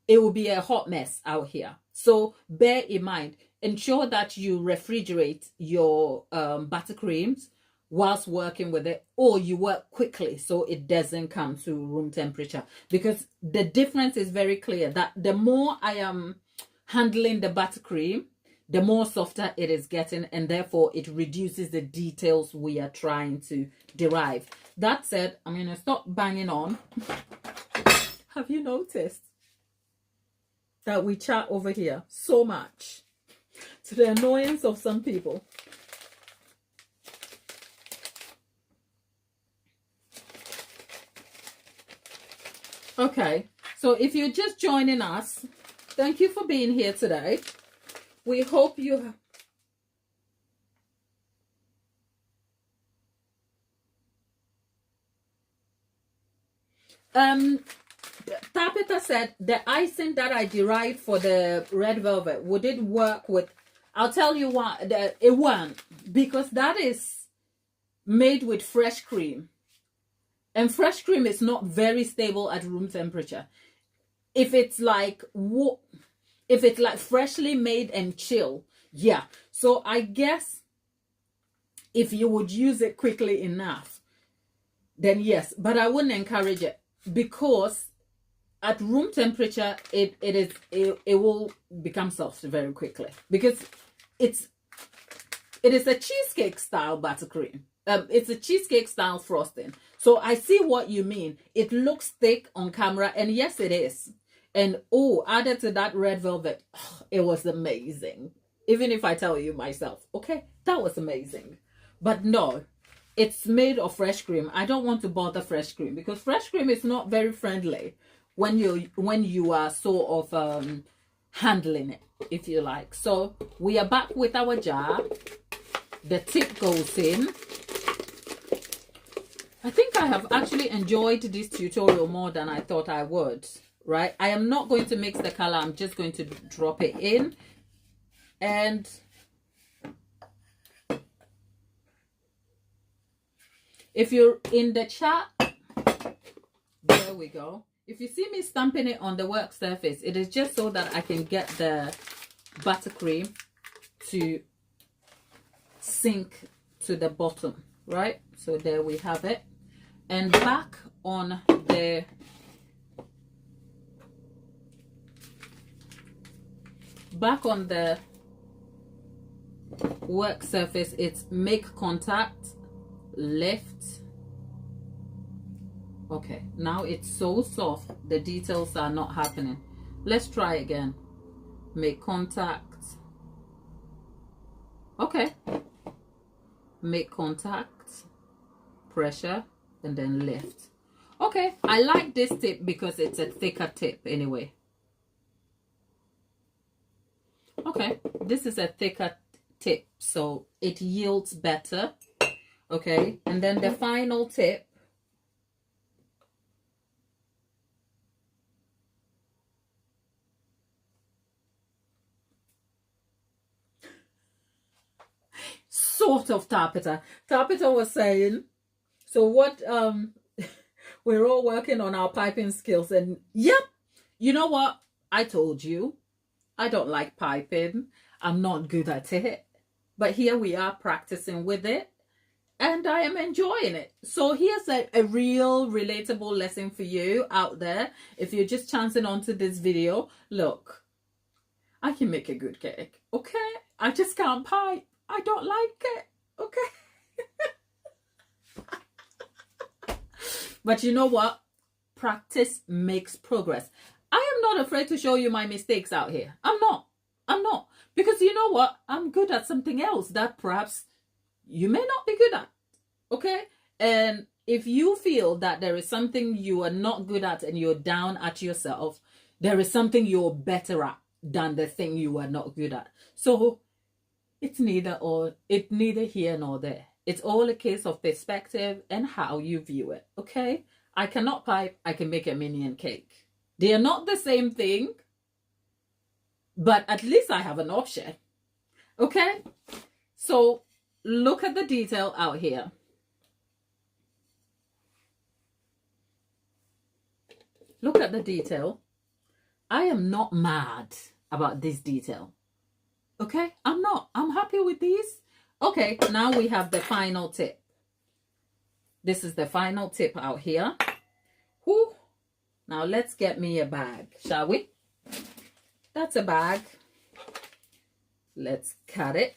it will be a hot mess out here. So bear in mind, ensure that you refrigerate your buttercreams whilst working with it, or you work quickly so it doesn't come to room temperature, because the difference is very clear that the more I am handling the buttercream, the more softer it is getting, and therefore it reduces the details we are trying to derive. That said, I'm going to stop banging on. Have you noticed that we chat over here so much, to the annoyance of some people? Okay, so if you're just joining us, thank you for being here today. We hope you Tabitha said the icing that I derived for the red velvet, would it work with? I'll tell you why. It won't, because that is made with fresh cream, and fresh cream is not very stable at room temperature. If it's like freshly made and chill, yeah. So I guess if you would use it quickly enough, then yes. But I wouldn't encourage it, because at room temperature, it will become soft very quickly, because it is a cheesecake style buttercream. It's a cheesecake style frosting. So I see what you mean. It looks thick on camera, and yes, it is. And oh, added to that red velvet, it was amazing. Even if I tell you myself, okay, that was amazing. But no, it's made of fresh cream. I don't want to bother fresh cream, because fresh cream is not very friendly when you are sort of handling it, if you like. So we are back with our jar. The tip goes in. I think I have actually enjoyed this tutorial more than I thought I would, right? I am not going to mix the color. I'm just going to drop it in. And if you're in the chat, there we go. If you see me stamping it on the work surface, it is just so that I can get the buttercream to sink to the bottom, right? So there we have it. And back on the work surface, it's make contact, lift. Okay, now it's so soft, the details are not happening. Let's try again. Make contact. Okay. Make contact, pressure, and then lift. Okay, I like this tip because it's a thicker tip anyway. Okay, this is a thicker tip, so it yields better. Okay, and then the final tip. Sort of Tapita. Tapita was saying, so what, we're all working on our piping skills, and yep, you know what? I told you, I don't like piping. I'm not good at it. But here we are practicing with it, and I am enjoying it. So here's a real relatable lesson for you out there. If you're just chancing onto this video, look, I can make a good cake, okay? I just can't pipe. I don't like it, okay? But you know what? Practice makes progress. I am not afraid to show you my mistakes out here. I'm not. Because you know what? I'm good at something else that perhaps you may not be good at, okay? And if you feel that there is something you are not good at and you're down at yourself, there is something you're better at than the thing you are not good at. So it's neither here nor there. It's all a case of perspective and how you view it, okay? I cannot pipe, I can make a minion cake. They are not the same thing, but at least I have an option, okay? So look at the detail out here. Look at the detail. I am not mad about this detail. Okay, I'm not. I'm happy with these. Okay, now we have the final tip. This is the final tip out here. Whew. Now let's get me a bag, shall we? That's a bag. Let's cut it.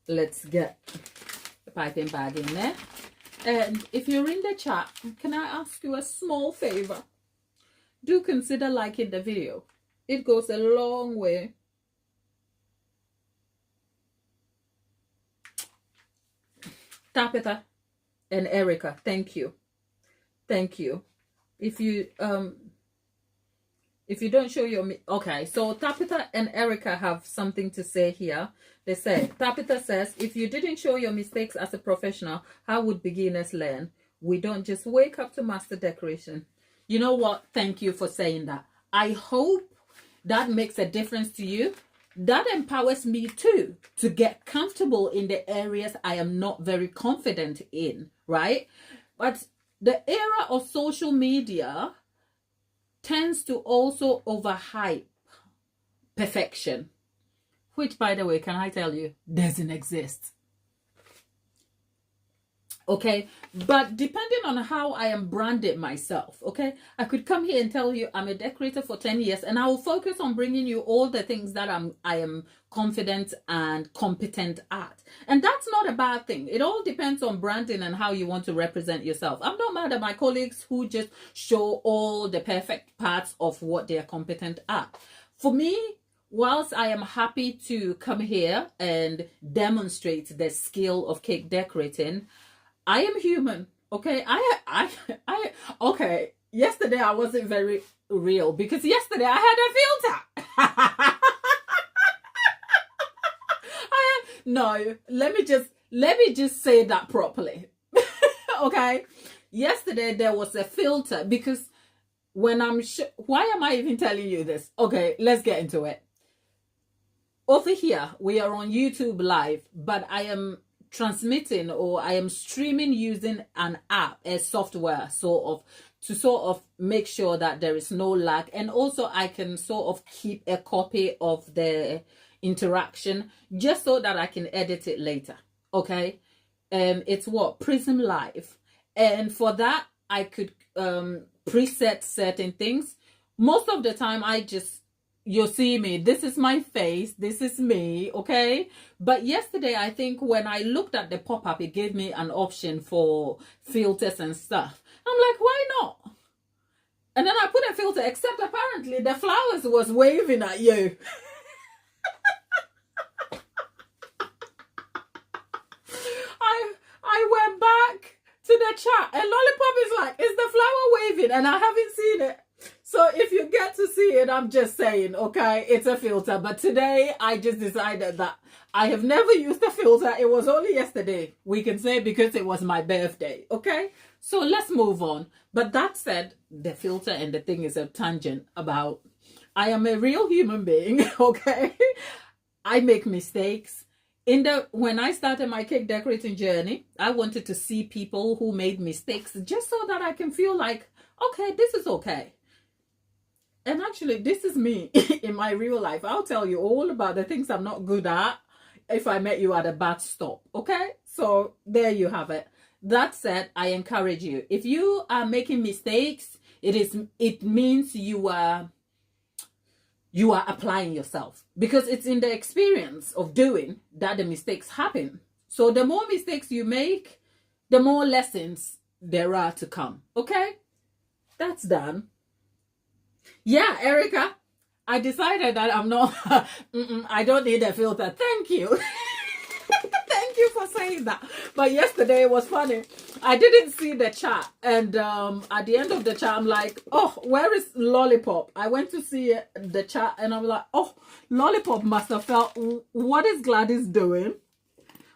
Let's get the piping bag in there. And if you're in the chat, can I ask you a small favor? Do consider liking the video. It goes a long way. Tapita and Erica, thank you. Thank you. If you don't show your... Okay, so Tapita and Erica have something to say here. They say, Tapita says, if you didn't show your mistakes as a professional, how would beginners learn? We don't just wake up to master decoration. You know what? Thank you for saying that. I hope that makes a difference to you. That empowers me too to get comfortable in the areas I am not very confident in, right? But the era of social media tends to also overhype perfection, which, by the way, can I tell you, doesn't exist. Okay, but depending on how I am branded myself, okay, I could come here and tell you I'm a decorator for 10 years and I will focus on bringing you all the things that I am confident and competent at. And that's not a bad thing. It all depends on branding and how you want to represent yourself. I'm not mad at my colleagues who just show all the perfect parts of what they are competent at. For me, whilst I am happy to come here and demonstrate the skill of cake decorating, I am human, okay? Okay, yesterday I wasn't very real because yesterday I had a filter. No, let me just say that properly. Okay. Yesterday there was a filter because when why am I even telling you this? Okay, let's get into it. Over here, we are on YouTube Live, but I am transmitting or I am streaming using an app, a software to sort of make sure that there is no lag, and also I can sort of keep a copy of the interaction just so that I can edit it later. Okay. It's what? Prism Live. And for that I could preset certain things. Most of the time you'll see me, this is my face, this is me, okay? But yesterday, I think when I looked at the pop-up, it gave me an option for filters and stuff. I'm like, why not? And then I put a filter, except apparently the flowers was waving at you. I went back to the chat and Lollipop is like, is the flower waving? And I haven't seen it. So if you get to see it, I'm just saying, okay, it's a filter. But today I just decided that I have never used a filter. It was only yesterday, we can say, because it was my birthday. Okay, so let's move on. But that said, the filter and the thing is a tangent about I am a real human being. Okay, I make mistakes. When I started my cake decorating journey, I wanted to see people who made mistakes just so that I can feel like, okay, this is okay. And actually, this is me in my real life. I'll tell you all about the things I'm not good at if I met you at a bad stop. Okay? So there you have it. That said, I encourage you. If you are making mistakes, it means you are applying yourself, because it's in the experience of doing that the mistakes happen. So the more mistakes you make, the more lessons there are to come. Okay? That's done. Yeah, Erica, I decided that I'm not, I don't need a filter. Thank you. Thank you for saying that. But yesterday it was funny. I didn't see the chat. And at the end of the chat, I'm like, oh, where is Lollipop? I went to see the chat and I'm like, oh, Lollipop must have felt, what is Gladys doing?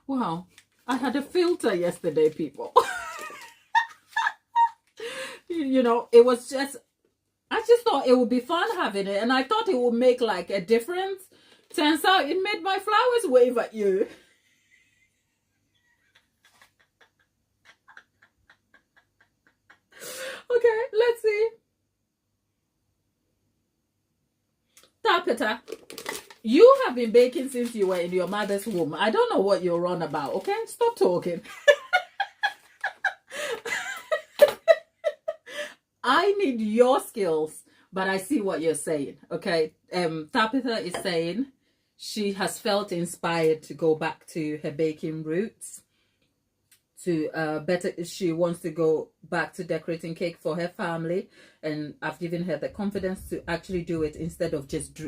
Wow, I had a filter yesterday, people. You know, it was just, I just thought it would be fun having it. And I thought it would make like a difference. Turns out it made my flowers wave at you. Okay, let's see. Tapeta, you have been baking since you were in your mother's womb. I don't know what you're on about, okay? Stop talking. I need your skills, but I see what you're saying, okay? Tabitha is saying she has felt inspired to go back to her baking roots. She wants to go back to decorating cake for her family, and I've given her the confidence to actually do it instead of just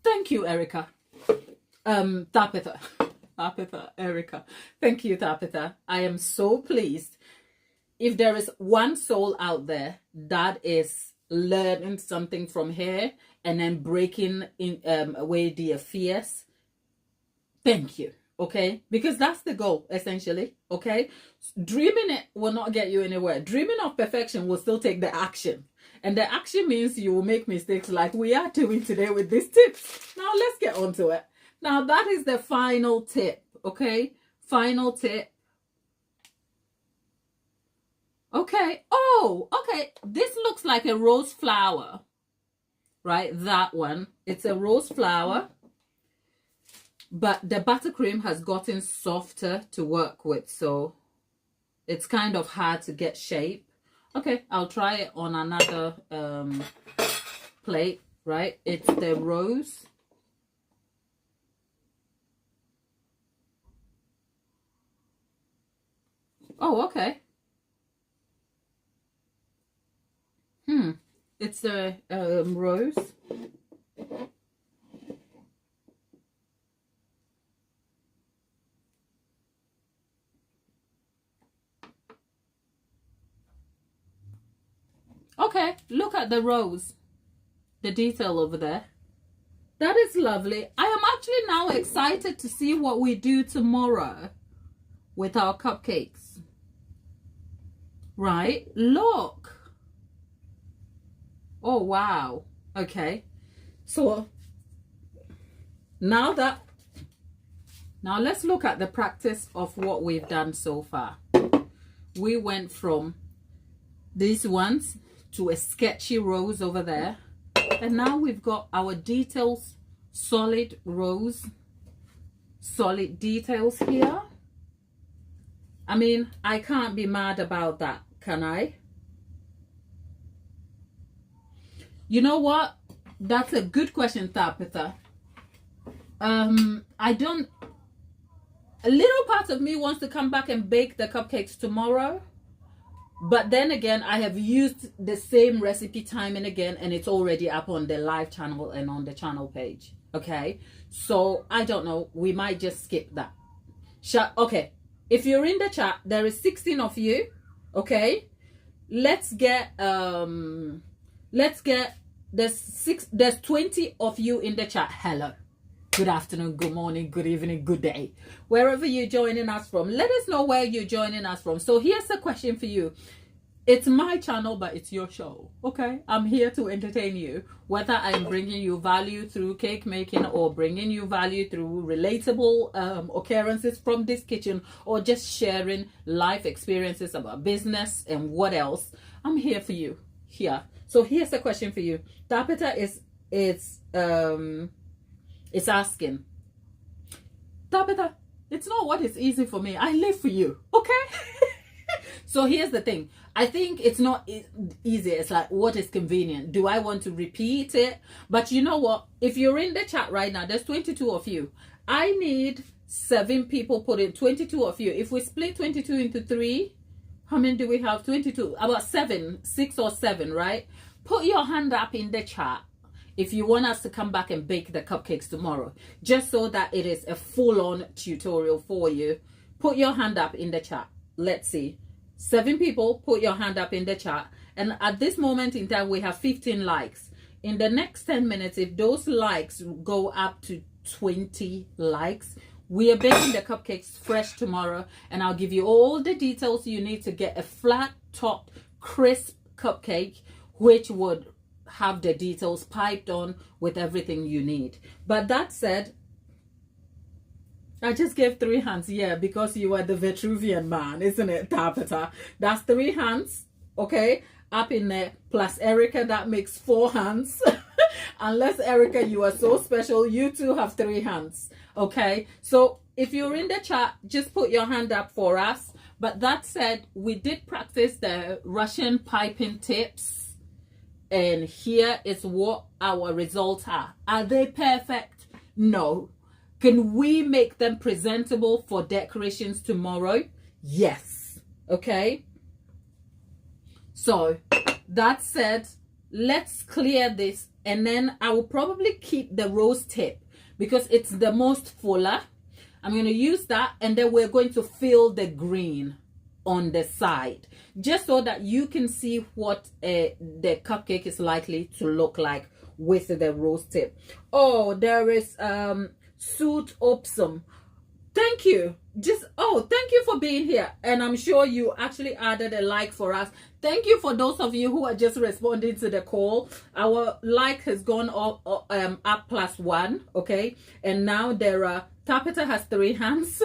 Thank you, Erica. Tabitha, Erica. Thank you, Tabitha. I am so pleased. If there is one soul out there that is learning something from here and then breaking away their fears, thank you, okay? Because that's the goal, essentially, okay? Dreaming it will not get you anywhere. Dreaming of perfection will still take the action. And the action means you will make mistakes like we are doing today with these tips. Now, let's get on to it. Now, that is the final tip, okay? Final tip. Okay. Oh, okay. This looks like a rose flower, right? That one. It's a rose flower, but the buttercream has gotten softer to work with, so it's kind of hard to get shape. Okay, I'll try it on another plate, right? It's the rose. Oh, okay. It's the rose. Okay, look at the rose. The detail over there. That is lovely. I am actually now excited to see what we do tomorrow with our cupcakes. Right, look. Oh wow. Okay, so now let's look at the practice of what we've done so far. We went from these ones to a sketchy rose over there, and now we've got our details, solid rose, solid details here. I mean, I can't be mad about that, can I? You know what? That's a good question, Tabitha. I don't... A little part of me wants to come back and bake the cupcakes tomorrow. But then again, I have used the same recipe time and again, and it's already up on the live channel and on the channel page. Okay? So, I don't know. We might just skip that. Okay. If you're in the chat, there is 16 of you. Okay? There's 20 of you in the chat. Hello, good afternoon, good morning, good evening, good day, wherever you're joining us from. Let us know where you're joining us from. So here's a question for you. It's my channel, but it's your show. Okay, I'm here to entertain you, whether I'm bringing you value through cake making or bringing you value through relatable occurrences from this kitchen, or just sharing life experiences about business and what else. I'm here for you here. So here's the question for you. Tabitha is asking, Tabitha, it's not what is easy for me. I live for you, okay? So here's the thing. I think it's not easy. It's like, what is convenient? Do I want to repeat it? But you know what? If you're in the chat right now, there's 22 of you. I need 7 people put in 22 of you. If we split 22 into 3, how many do we have? 22. About 6 or 7, right? Put your hand up in the chat if you want us to come back and bake the cupcakes tomorrow, just so that it is a full-on tutorial for you. Put your hand up in the chat. Let's see. 7 people, put your hand up in the chat. And at this moment in time, we have 15 likes. In the next 10 minutes, if those likes go up to 20 likes, we are baking the cupcakes fresh tomorrow, and I'll give you all the details you need to get a flat-topped, crisp cupcake, which would have the details piped on with everything you need. But that said, I just gave 3 hands, yeah, because you are the Vitruvian man, isn't it, Tabitha? That's 3 hands, okay, up in there, plus Erica, that makes 4 hands. Unless, Erica, you are so special, you too have 3 hands, okay? So if you're in the chat, just put your hand up for us. But that said, we did practice the Russian piping tips, and here is what our results are. Are they perfect? No. Can we make them presentable for decorations tomorrow? Yes. Okay. So that said, let's clear this, and then I will probably keep the rose tip because it's the most fuller. I'm going to use that, and then we're going to fill the green on the side, just so that you can see what the cupcake is likely to look like with the rose tip. Oh, there is Suit Opsum. Thank you. Thank you for being here, and I'm sure you actually added a like for us. Thank you for those of you who are just responding to the call. Our like has gone up +1, okay, and now there are Tabitha has 3 hands.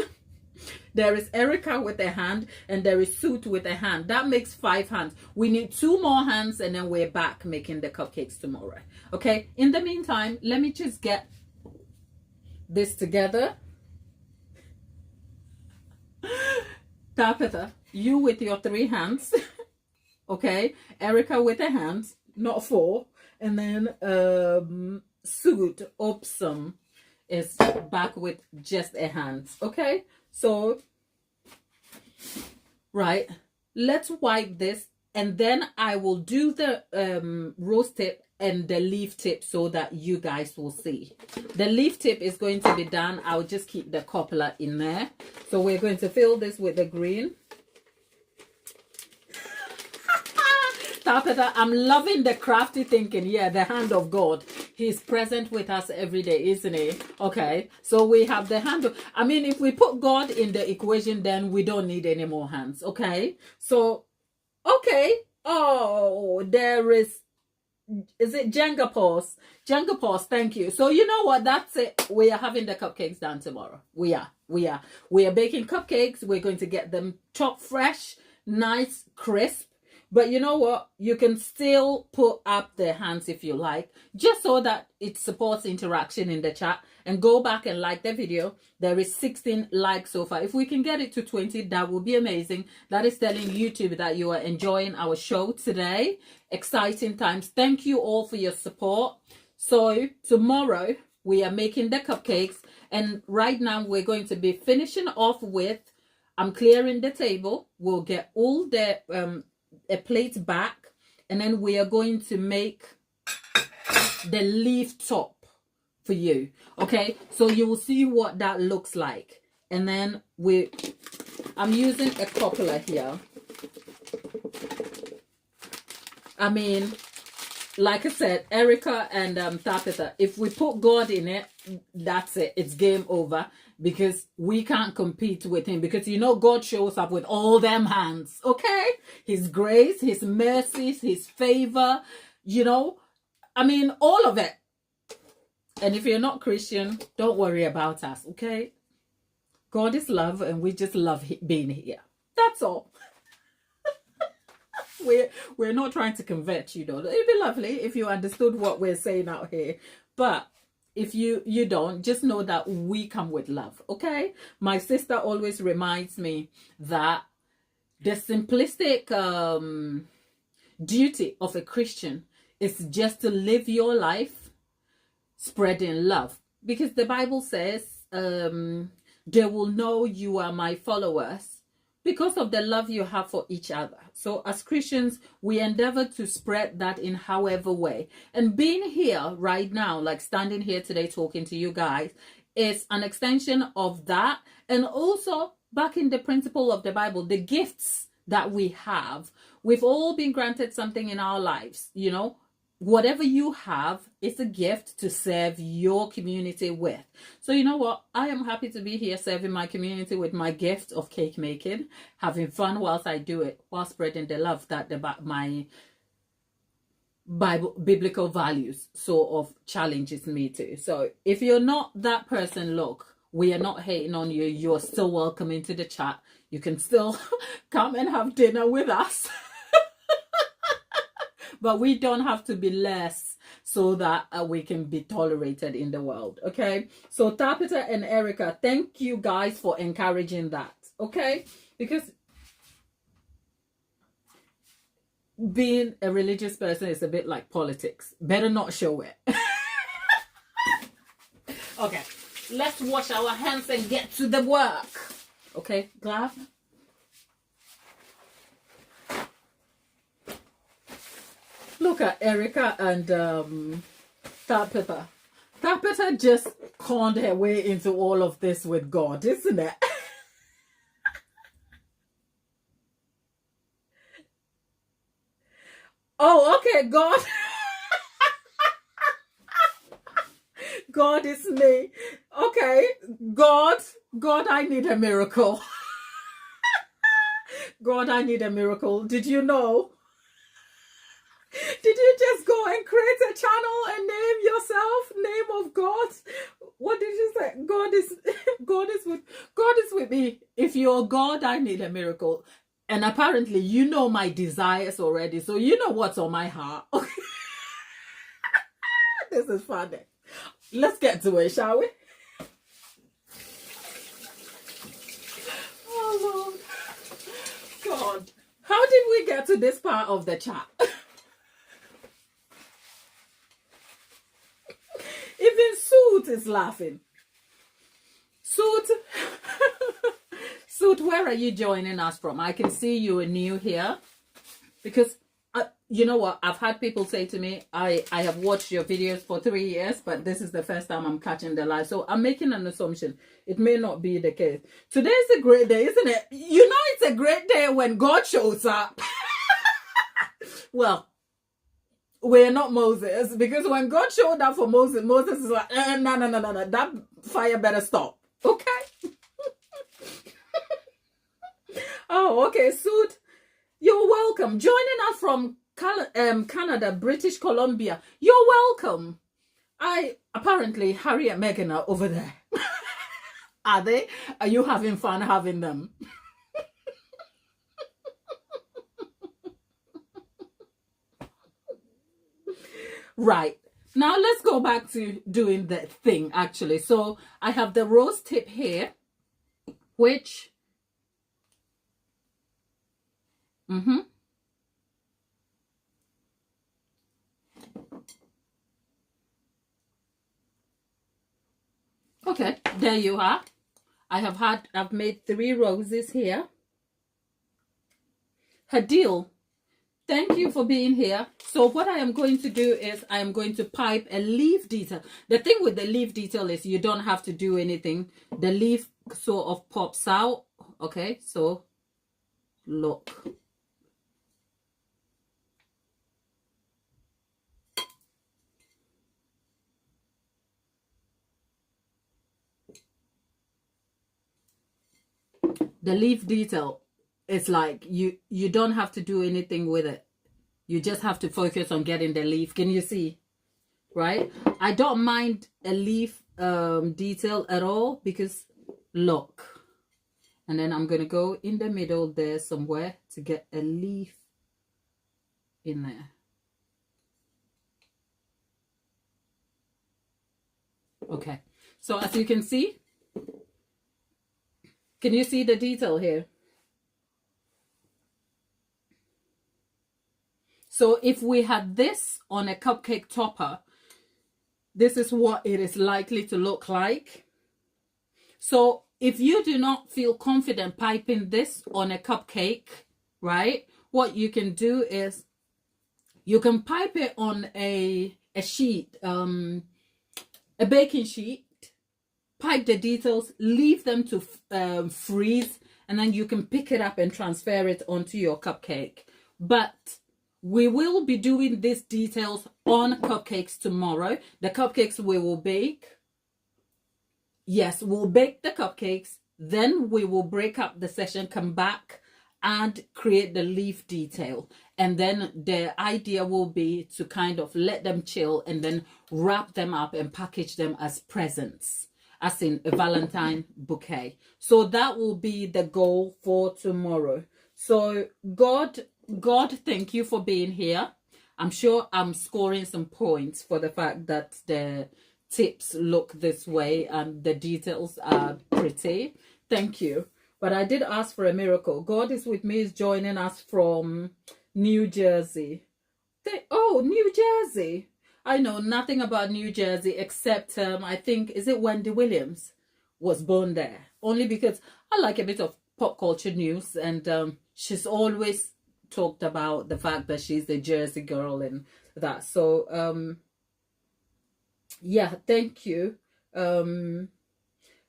There is Erica with a hand, and there is Suit with a hand. That makes 5 hands. We need 2 more hands, and then we're back making the cupcakes tomorrow. Okay, in the meantime, let me just get this together. Tabitha, you with your 3 hands. Okay, Erica with a hand, not 4. And then Suit Opsum is back with just a hand. Okay, so right, let's wipe this, and then I will do the rose tip and the leaf tip so that you guys will see. The leaf tip is going to be done. I'll just keep the coupler in there. So we're going to fill this with the green. Tabitha, I'm loving the crafty thinking. Yeah, the hand of God. He's present with us every day, isn't he? Okay, so we have the hand of... I mean, if we put God in the equation, then we don't need any more hands, okay? So, Okay. Oh, there is it Jenga Pause? Jenga Pause, thank you. So you know what? That's it. We are having the cupcakes done tomorrow. We are baking cupcakes. We're going to get them chopped fresh, nice, crisp. But you know what? You can still put up their hands if you like, just so that it supports interaction in the chat. And go back and like the video. There is 16 likes so far. If we can get it to 20, that would be amazing. That is telling YouTube that you are enjoying our show today. Exciting times. Thank you all for your support. So tomorrow we are making the cupcakes. And right now we're going to be finishing off with, I'm clearing the table. We'll get all the a plate back, and then we are going to make the leaf top for you. Okay, so you will see what that looks like. And then I'm using a coupler here. I mean, like I said, Erica and Tabitha, if we put God in it, that's it. It's game over, because we can't compete with him, because you know God shows up with all them hands. Okay, his grace, his mercies, his favor, you know, I mean, all of it. And if you're not Christian, don't worry about us. Okay, God is love, and we just love being here. That's all. We're not trying to convert you, though. It'd be lovely if you understood what we're saying out here, but if you don't, just know that we come with love. Okay, my sister always reminds me that the simplistic duty of a Christian is just to live your life spreading love, because the Bible says they will know you are my followers because of the love you have for each other. So as Christians, we endeavor to spread that in however way. And being here right now, like standing here today talking to you guys, is an extension of that. And also back in the principle of the Bible, the gifts that we have, we've all been granted something in our lives, you know. Whatever you have is a gift to serve your community with. So you know what? I am happy to be here serving my community with my gift of cake making, having fun whilst I do it, while spreading the love that my biblical values sort of challenges me to. So if you're not that person, look, we are not hating on you. You're still welcome into the chat. You can still come and have dinner with us. But we don't have to be less so that we can be tolerated in the world. Okay, so Tabitha and Erica, thank you guys for encouraging that. Okay, because being a religious person is a bit like politics. Better not show it. Okay, let's wash our hands and get to the work. Okay, glad. Look at Erica and Tabitha. Tabitha just conned her way into all of this with God, isn't it? Oh, okay, God. God is me. Okay, God, I need a miracle. God, I need a miracle. Did you know? Did you just go and create a channel and name yourself name of God? What did you say? God is with me. If you're God, I need a miracle. And apparently you know my desires already, so you know what's on my heart. Okay. This is funny. Let's get to it, shall we? Oh Lord. God. How did we get to this part of the chat? Even Suit is laughing. Suit, Suit, where are you joining us from? I can see you are new here, because you know what? I've had people say to me, I have watched your videos for 3 years, but this is the first time I'm catching the live. So I'm making an assumption. It may not be the case. Today's a great day, isn't it? You know it's a great day when God shows up. Well, we're not Moses, because when God showed up for Moses, Moses is like, no, that fire better stop. Okay. Oh, okay, Suit. You're welcome. Joining us from Canada, British Columbia. You're welcome. Apparently Harry and Meghan are over there. Are they? Are you having fun having them? Right. Now let's go back to doing the thing actually. So I have the rose tip here, which okay, there you are. I've made 3 roses here. Hadil, thank you for being here. So what I am going to do is I am going to pipe a leaf detail. The thing with the leaf detail is you don't have to do anything. The leaf sort of pops out. Okay, so look. The leaf detail, it's like you don't have to do anything with it. You just have to focus on getting the leaf. Can you see? Right? I don't mind a leaf detail at all because look. And then I'm going to go in the middle there somewhere to get a leaf in there. Okay. So as you can see, can you see the detail here? So if we had this on a cupcake topper, this is what it is likely to look like. So if you do not feel confident piping this on a cupcake, right, what you can do is you can pipe it on a sheet, a baking sheet, pipe the details, leave them to freeze, and then you can pick it up and transfer it onto your cupcake. But we will be doing these details on cupcakes tomorrow. The cupcakes we will bake. Yes, we'll bake the cupcakes. Then we will break up the session, come back and create the leaf detail. And then the idea will be to kind of let them chill and then wrap them up and package them as presents, as in a Valentine bouquet. So that will be the goal for tomorrow. So God, thank you for being here. I'm sure I'm scoring some points for the fact that the tips look this way and the details are pretty. Thank you. But I did ask for a miracle. God is with me, is joining us from New Jersey. Oh, New Jersey. I know nothing about New Jersey except I think, is it Wendy Williams was born there? Only because I like a bit of pop culture news, and she's always talked about the fact that she's a Jersey girl and that. So yeah, thank you.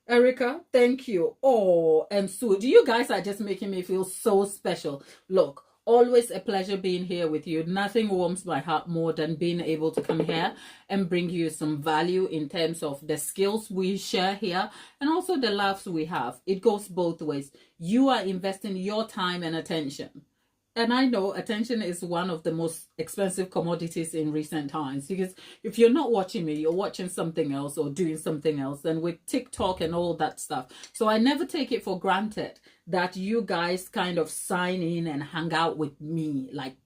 Erica, thank you. Oh, and Sue, you guys are just making me feel so special. Look, always a pleasure being here with you. Nothing warms my heart more than being able to come here and bring you some value in terms of the skills we share here and also the laughs we have. It goes both ways. You are investing your time and attention. And I know attention is one of the most expensive commodities in recent times, because if you're not watching me, you're watching something else or doing something else, and with TikTok and all that stuff. So I never take it for granted that you guys kind of sign in and hang out with me, like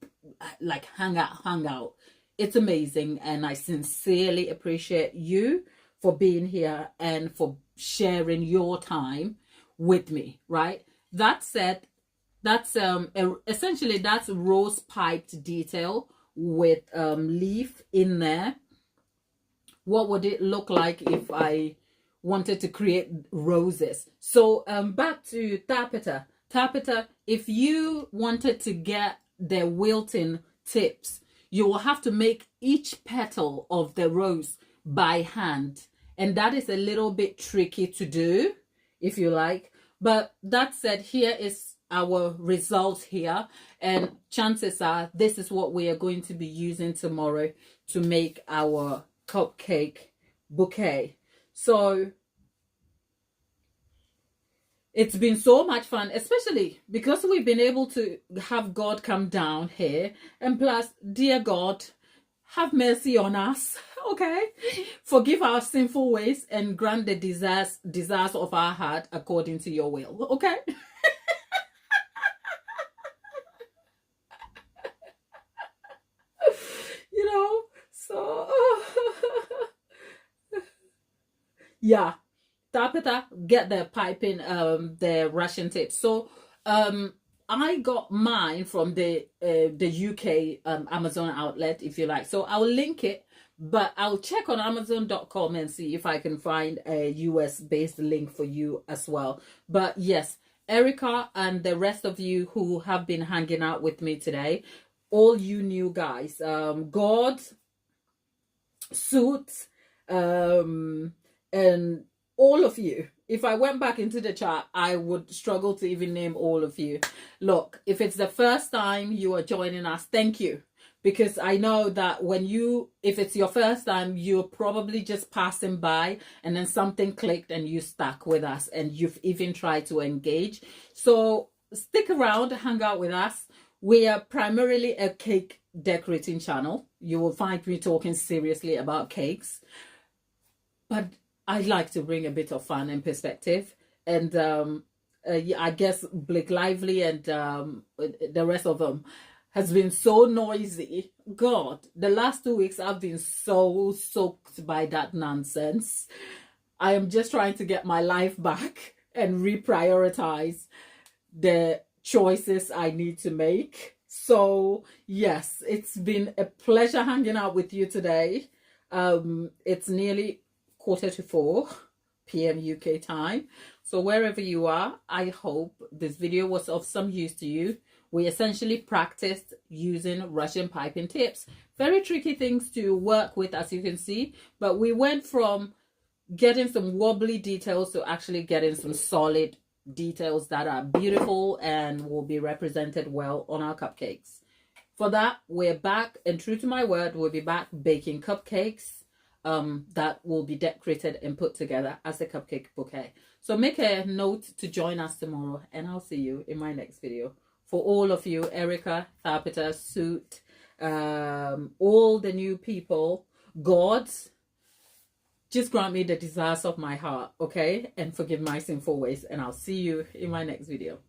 hang out. It's amazing. And I sincerely appreciate you for being here and for sharing your time with me, right? That said, that's essentially that's rose piped detail with leaf in there. What would it look like if I wanted to create roses? So back to tappeta. Tappeta, if you wanted to get the wilting tips, you will have to make each petal of the rose by hand, and that is a little bit tricky to do, if you like. But that said, here is our results here, and chances are this is what we are going to be using tomorrow to make our cupcake bouquet. So It's been so much fun, especially because we've been able to have God come down here. And plus, dear God, have mercy on us, okay? Forgive our sinful ways and grant the desires of our heart according to your will, okay? You know, so yeah. Tapita, get the piping, the Russian tips. So I got mine from the UK Amazon outlet, if you like. So I'll link it, but I'll check on Amazon.com and see if I can find a US based link for you as well. But yes, Erica and the rest of you who have been hanging out with me today, all you new guys, God, Suits, and all of you. If I went back into the chat, I would struggle to even name all of you. Look, if it's the first time you are joining us, thank you. Because I know that if it's your first time, you're probably just passing by and then something clicked and you stuck with us and you've even tried to engage. So stick around, hang out with us. We are primarily a cake decorating channel. You will find me talking seriously about cakes. But I like to bring a bit of fun and perspective. And I guess Blake Lively and the rest of them has been so noisy. God, the last 2 weeks I've been so soaked by that nonsense. I am just trying to get my life back and reprioritize the choices I need to make. So yes, it's been a pleasure hanging out with you today. It's nearly 3:45 p.m. UK time. So wherever you are, I hope this video was of some use to you. We essentially practiced using Russian piping tips. Very tricky things to work with, as you can see, but we went from getting some wobbly details to actually getting some solid details that are beautiful and will be represented well on our cupcakes. For that, we're back, and true to my word, we'll be back baking cupcakes that will be decorated and put together as a cupcake bouquet. So make a note to join us tomorrow, and I'll see you in my next video. For all of you, Erica, Tharpita, Suit, all the new people, God, just grant me the desires of my heart, okay? And forgive my sinful ways, and I'll see you in my next video.